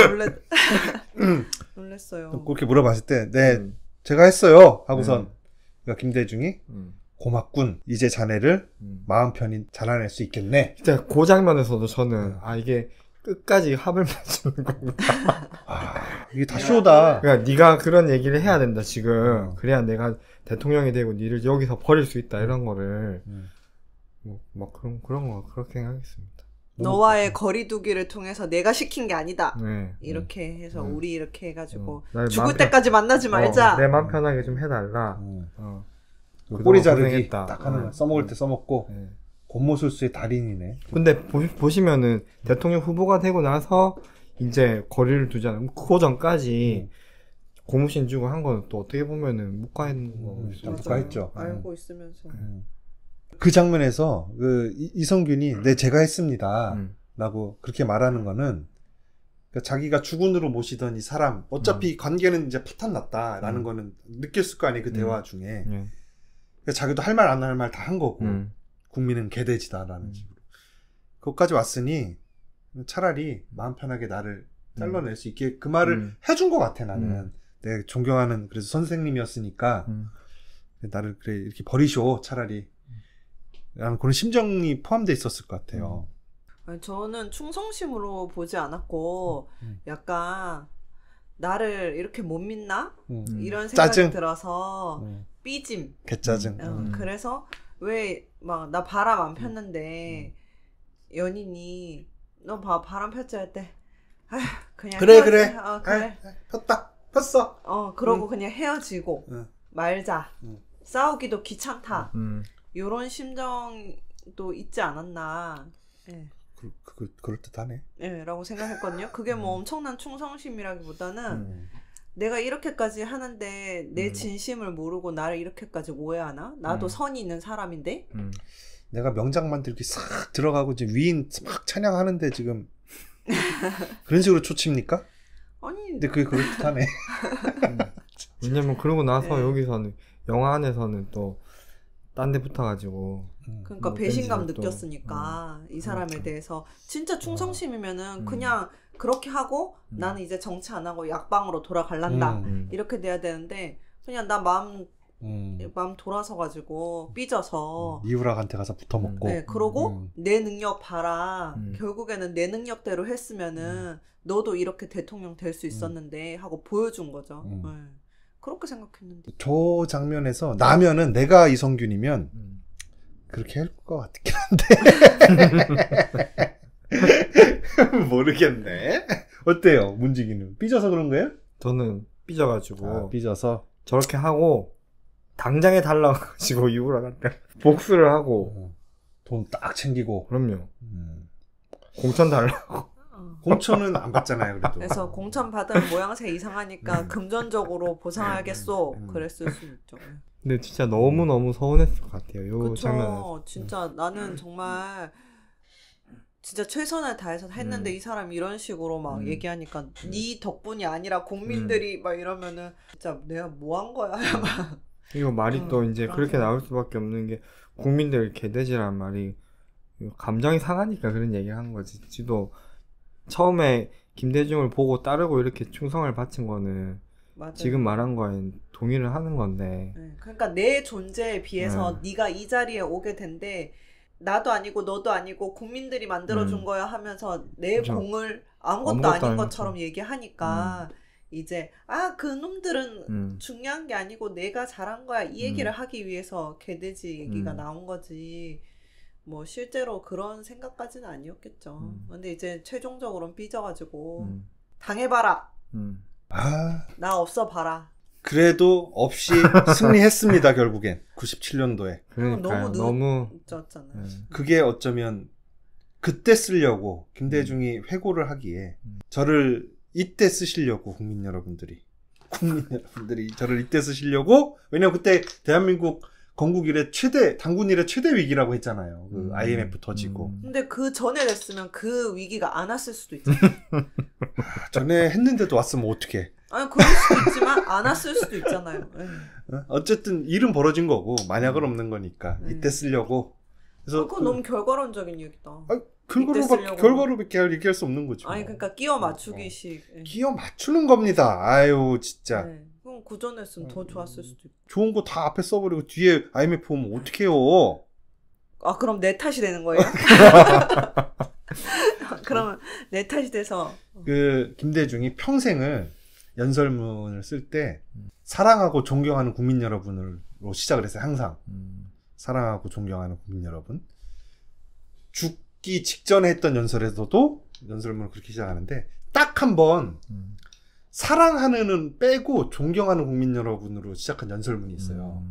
놀랬어요. 그렇게 물어봤을 때 네, 제가 했어요 하고선 그러니까 김대중이 고맙군. 이제 자네를 마음 편히 자라낼 수 있겠네. 진짜 그 장면에서도 저는 이게 끝까지 합을 맞추는 거구나. 이게 다 쇼다. 그러니까 네가 그런 얘기를 해야 된다 지금. 그래야 내가 대통령이 되고 니를 여기서 버릴 수 있다 이런 거를 막 그런 거 그렇게 생각했습니다. 너와의 거리두기를 통해서 내가 시킨 게 아니다. 네. 이렇게 해서 우리 이렇게 해가지고 맘 죽을 때까지 만나지 말자. 내 맘 편하게 좀 해달라. 꼬리 자르기 고생했다. 딱 하는 거 써먹을 때 써먹고 곤모술수의 달인이네. 근데 보시면은 대통령 후보가 되고 나서 이제 거리를 두잖아요. 그 전까지 고무신 주고 한 거는 또 어떻게 보면은 못 가 있는 거. 못 가 있죠. 알고 있으면서. 그 장면에서 그 이성균이 네 제가 했습니다 라고 그렇게 말하는 거는 그러니까 자기가 주군으로 모시던 이 사람 어차피 관계는 이제 파탄 났다라는 거는 느꼈을 거 아니에요. 그 대화 중에 그러니까 자기도 할 말 안 할 말 다 한 거고 국민은 개돼지다라는 식으로 그것까지 왔으니 차라리 마음 편하게 나를 잘라낼 수 있게 그 말을 해준 것 같아. 나는 내 존경하는 그래서 선생님이었으니까 나를 그래 이렇게 버리쇼 차라리 라는 그런 심정이 포함되어 있었을 것 같아요. 저는 충성심으로 보지 않았고 약간 나를 이렇게 못 믿나? 이런 생각이 짜증. 들어서 삐짐. 개짜증. 그래서 왜 막 나 바람 안 폈는데 연인이 너 바람 폈지 할 때 그냥 그래. 그래. 폈다. 폈어. 그러고 그냥 헤어지고 말자. 싸우기도 귀찮다. 요런 심정도 있지 않았나. 네. 그럴듯하네. 네, 라고 생각했거든요. 그게 뭐 엄청난 충성심이라기보다는 내가 이렇게까지 하는데 내 진심을 모르고 나를 이렇게까지 오해하나? 나도 선이 있는 사람인데? 내가 명작 만들기 싹 들어가고 이제 위인 막 찬양하는데 지금 그런 식으로 초칩니까? 아니. 근데 그게 그럴듯하네. 왜냐면 그러고 나서 여기서는 영화 안에서는 또 딴 데 붙어가지고 그러니까 뭐 배신감 또, 느꼈으니까 이 사람에 대해서 진짜 충성심이면은 그냥 그렇게 하고 나는 이제 정치 안 하고 약방으로 돌아갈란다 이렇게 돼야 되는데 그냥 나 마음 돌아서 가지고 삐져서 이우락한테 가서 붙어먹고 네, 그러고 내 능력 봐라 결국에는 내 능력대로 했으면은 너도 이렇게 대통령 될 수 있었는데 하고 보여준 거죠. 네. 그렇게 생각했는데 저 장면에서 나면은 내가 이성균이면 그렇게 할 것 같긴 한데 모르겠네. 어때요 문지기는? 삐져서 그런 거예요? 저는 삐져가지고 삐져서 저렇게 하고 당장에 달라가지고 이후락한테 복수를 하고 돈 딱 챙기고. 그럼요. 공천 달라고. 공천은 안 받잖아요. 그래도. 그래서 공천 받은 모양새 이상하니까 금전적으로 보상하겠소. 그랬을 수 있죠. 근데 진짜 너무너무 서운했을 것 같아요. 요 그쵸. 장면에서. 진짜 나는 정말 진짜 최선을 다해서 했는데 이 사람이 이런 식으로 막 얘기하니까 네 덕분이 아니라 국민들이 막 이러면은 진짜 내가 뭐 한 거야. 막. 이거 말이 또 이제 그렇게 나올 수밖에 없는 게 국민들 개돼지란 말이 감정이 상하니까 그런 얘기를 한 거지. 지도 처음에 김대중을 보고 따르고 이렇게 충성을 바친 거는 맞아요. 지금 말한 거에 동의를 하는 건데. 네, 그러니까 내 존재에 비해서 네가 이 자리에 오게 된데 나도 아니고 너도 아니고 국민들이 만들어준 거야 하면서 내 그렇죠. 공을 아무것도 아닌 것처럼 얘기하니까 이제 그 놈들은 중요한 게 아니고 내가 잘한 거야 이 얘기를 하기 위해서 개돼지 얘기가 나온 거지. 뭐 실제로 그런 생각까지는 아니었겠죠. 근데 이제 최종적으로는 삐져가지고 당해봐라. 나 없어 봐라. 그래도 없이 승리했습니다. 결국엔 97년도에. 그러니까요. 너무 늦었잖아요. 그게 어쩌면 그때 쓰려고 김대중이 회고를 하기에 저를 이때 쓰시려고 국민 여러분들이 저를 이때 쓰시려고. 왜냐면 그때 대한민국 건국 이래 당군 이래 최대 위기라고 했잖아요. 그 IMF 터지고. 근데 그 전에 됐으면 그 위기가 안 왔을 수도 있잖아요. 전에 했는데도 왔으면 어떡해. 아니 그럴 수도 있지만 안 왔을 수도 있잖아요. 네. 어쨌든 일은 벌어진 거고 만약은 없는 거니까 이때 쓰려고. 그래서 그건 너무 결과론적인 얘기다. 결과로밖에 얘기할 수 없는 거죠. 아니 그러니까 끼워 맞추기식. 끼워 맞추는 겁니다. 아유 진짜. 네. 그럼 구전했으면 더 좋았을 수도 있고. 좋은 거 다 앞에 써버리고 뒤에 IMF 오면 어떡해요. 아 그럼 내 탓이 되는 거예요? 그러면 내 탓이 돼서. 그 김대중이 평생을 연설문을 쓸 때 사랑하고 존경하는 국민 여러분으로 시작을 했어요. 항상. 사랑하고 존경하는 국민 여러분. 죽기 직전에 했던 연설에서도 연설문을 그렇게 시작하는데 딱 한 번 사랑하는은 빼고 존경하는 국민 여러분으로 시작한 연설문이 있어요.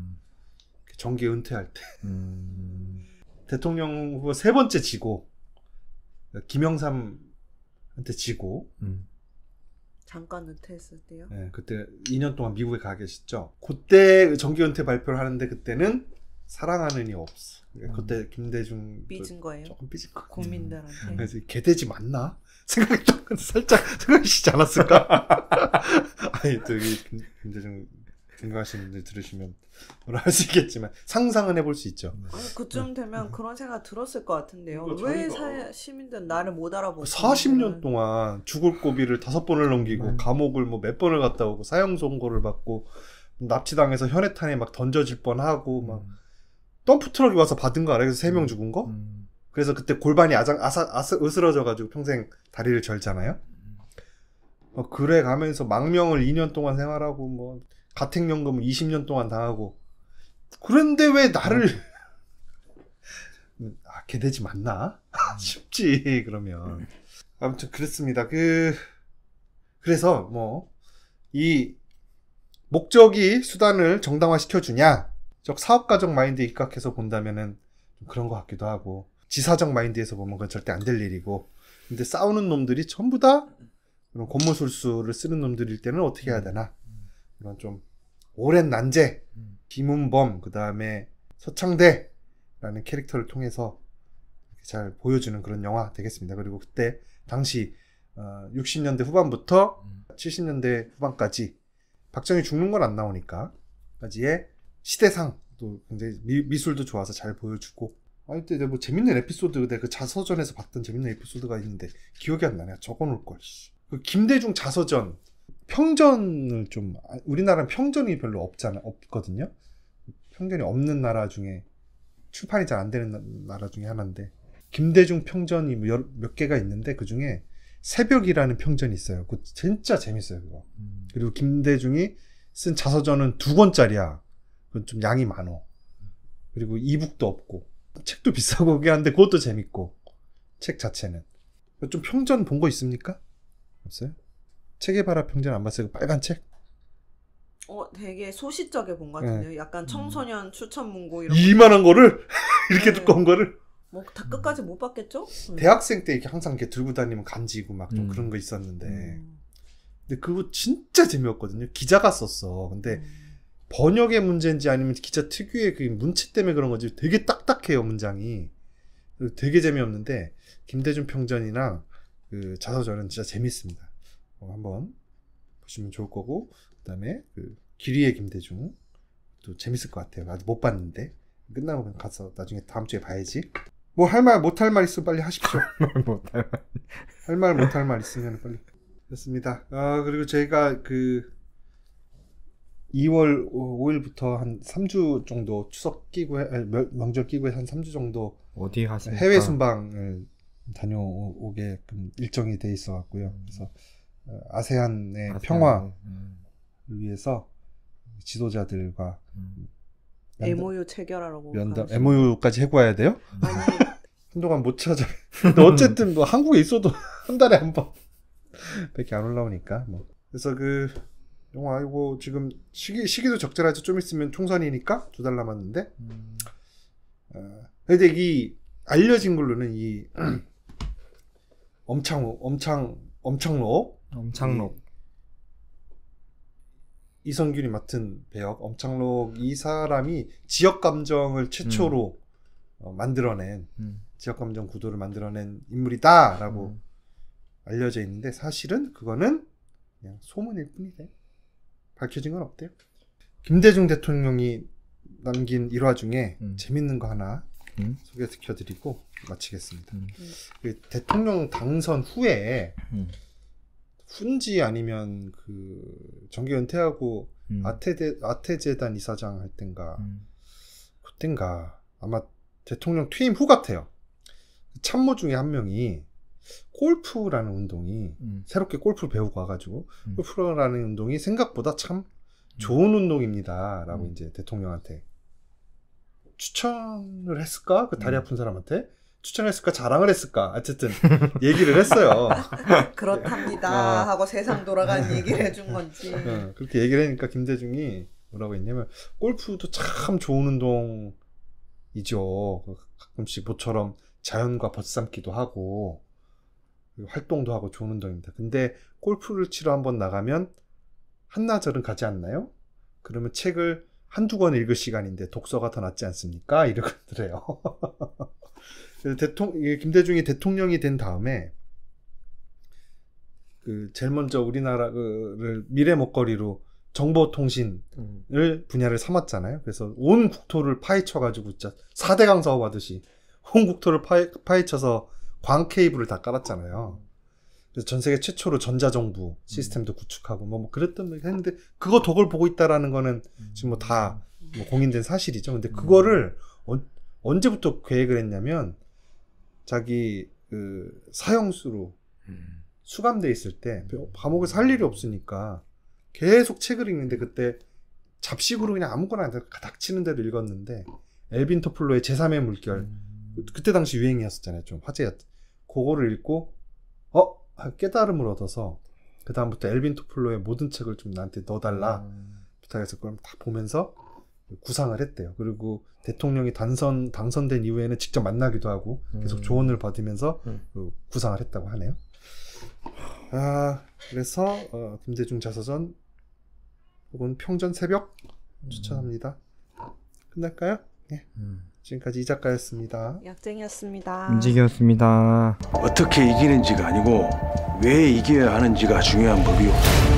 정계 은퇴할 때. 대통령 후보 3번째 지고 김영삼한테 지고 잠깐 은퇴했을 때요? 네, 그때 2년 동안 미국에 가 계셨죠. 그때 정계 은퇴 발표를 하는데 그때는 사랑하는이 없어. 그때 김대중 삐진 거예요? 조금 삐진 거. 국민들한테. 그래서 개돼지 맞나? 생각이 좀 살짝 생각이시지 않았을까? 아니 또 김대중 생각하시는 분들 들으시면 뭐라 할 수 있겠지만 상상은 해볼 수 있죠. 아니 그쯤 되면 그런 생각 들었을 것 같은데요. 왜 시민들은 나를 못 알아보고 40년 동안 죽을 고비를 5번을 넘기고 감옥을 뭐 몇 번을 갔다 오고 사형 선고를 받고 납치당해서 현해탄에 막 던져질 뻔하고 막 덤프 트럭이 와서 받은 거 알아요? 그래서 3명 죽은 거? 그래서 그때 골반이 으스러져가지고 평생 다리를 절잖아요. 그래 가면서 망명을 2년 동안 생활하고 뭐 가택연금을 20년 동안 당하고 그런데 왜 나를 개돼지 맞나? 쉽지 그러면. 아무튼 그렇습니다. 그래서 뭐 이 목적이 수단을 정당화시켜주냐 사업가적 마인드에 입각해서 본다면은 좀 그런 것 같기도 하고 지사적 마인드에서 보면 그건 절대 안 될 일이고 근데 싸우는 놈들이 전부 다 그런 권모술수를 쓰는 놈들일 때는 어떻게 해야 되나 이런 좀 오랜 난제 김은범 그 다음에 서창대라는 캐릭터를 통해서 잘 보여주는 그런 영화 되겠습니다. 그리고 그때 당시 60년대 후반부터 70년대 후반까지 박정희 죽는 건 안 나오니까 까지의 시대상도 굉장히 미술도 좋아서 잘 보여주고 아니 근데 뭐 재밌는 에피소드 그 자서전에서 봤던 재밌는 에피소드가 있는데 기억이 안 나네. 적어놓을걸. 그 김대중 자서전 평전을 좀 우리나라는 평전이 별로 없거든요. 평전이 없는 나라 중에 출판이 잘 안 되는 나라 중에 하나인데 김대중 평전이 몇 개가 있는데 그 중에 새벽이라는 평전이 있어요. 그거 진짜 재밌어요. 그거. 그리고 김대중이 쓴 자서전은 2권짜리야. 그건 좀 양이 많어. 그리고 이북도 없고 책도 비싸고 그게 한데 그것도 재밌고 책 자체는 좀 평전 본 거 있습니까? 없어요? 체게바라 평전 안 봤어요? 그 빨간 책? 되게 소시적에 본 것 같은데요. 약간 청소년 추천 문고 이런 이만한 거를 이렇게 두꺼운 거를 뭐 다 끝까지 못 봤겠죠? 대학생 때 이렇게 항상 이렇게 들고 다니면 간지고 막 좀 그런 거 있었는데 근데 그거 진짜 재미없거든요. 기자가 썼어. 근데 번역의 문제인지 아니면 기자 특유의 그 문체 때문에 그런 건지 되게 딱딱해요 문장이. 되게 재미없는데 김대중 평전이나 그 자서전은 진짜 재밌습니다. 한번 보시면 좋을 거고 그다음에 그 길이의 김대중 또 재밌을 것 같아요. 아직 못 봤는데 끝나고 그냥 가서 나중에 다음 주에 봐야지. 뭐 할 말 못할 말 있으면 빨리 하십시오. 할 말 못할 말 있으면 빨리. 됐습니다. 그리고 저희가 그 2월 5일부터 한 3주 정도 추석 끼고 명절 끼고 한 3주 정도 어디 가십니까? 해외 순방을 다녀오게끔 일정이 돼 있어 갖고요. 그래서 아세안의 평화를 위해서 지도자들과 MOU 체결하라고 MOU까지 해고 와야 돼요? 한동안 못 찾아. 근데 어쨌든 뭐 한국에 있어도 한 달에 한 번 밖에 안 올라오니까 뭐. 그래서 그 영화 이거 지금 시기도 적절하죠. 좀 있으면 총선이니까 2달 남았는데. 근데 이 알려진 걸로는 이 엄창록 이성균이 맡은 배역 엄창록 이 사람이 지역 감정을 최초로 만들어낸 지역 감정 구도를 만들어낸 인물이다라고 알려져 있는데 사실은 그거는 그냥 소문일 뿐이래. 밝혀진 건 없대요. 김대중 대통령이 남긴 일화 중에 재밌는 거 하나 소개시켜드리고 마치겠습니다. 그 대통령 당선 후에 훈지 아니면 그 정계 은퇴하고 아태재단 이사장 할 땐가 그땐가 아마 대통령 퇴임 후 같아요. 참모 중에 한 명이 골프라는 운동이 새롭게 골프를 배우고 와가지고 골프라는 운동이 생각보다 참 좋은 운동입니다 라고 이제 대통령한테 추천을 했을까? 그 다리 아픈 사람한테 추천했을까? 자랑을 했을까? 어쨌든 얘기를 했어요. 그렇답니다 하고 세상 돌아가는 얘기를 해준 건지. 그렇게 얘기를 하니까 김대중이 뭐라고 했냐면 골프도 참 좋은 운동이죠. 가끔씩 모처럼 자연과 벗삼기도 하고 활동도 하고 좋은 운동입니다. 근데 골프를 치러 한번 나가면 한나절은 가지 않나요? 그러면 책을 한두 권 읽을 시간인데 독서가 더 낫지 않습니까? 이러더래요. 김대중이 대통령이 된 다음에 그 제일 먼저 우리나라를 미래 먹거리로 정보통신을 분야를 삼았잖아요. 그래서 온 국토를 파헤쳐가지고 진짜 4대강 사업 하듯이 온 국토를 파헤쳐서 광 케이블을 다 깔았잖아요. 그래서 전 세계 최초로 전자정부 시스템도 구축하고 뭐 그랬던 했는데 그거 덕을 보고 있다라는 거는 지금 뭐 다 공인된 사실이죠. 근데 그거를 언제부터 계획을 했냐면 자기 그 사형수로 수감돼 있을 때 감옥에서 할 일이 없으니까 계속 책을 읽는데 그때 잡식으로 그냥 아무거나 닥치는 대로 읽었는데 엘빈 토플로의 제3의 물결 그때 당시 유행이었었잖아요. 좀 화제였던 그거를 읽고 깨달음을 얻어서 그 다음부터 엘빈 토플로의 모든 책을 좀 나한테 넣어달라 부탁해서 그걸 다 보면서 구상을 했대요. 그리고 대통령이 당선된 이후에는 직접 만나기도 하고 계속 조언을 받으면서 구상을 했다고 하네요. 그래서 김대중 자서전 혹은 평전 새벽 추천합니다. 끝날까요? 네. 지금까지 이 작가였습니다. 약쟁이었습니다. 문지기였습니다. 어떻게 이기는지가 아니고 왜 이겨야 하는지가 중요한 법이요.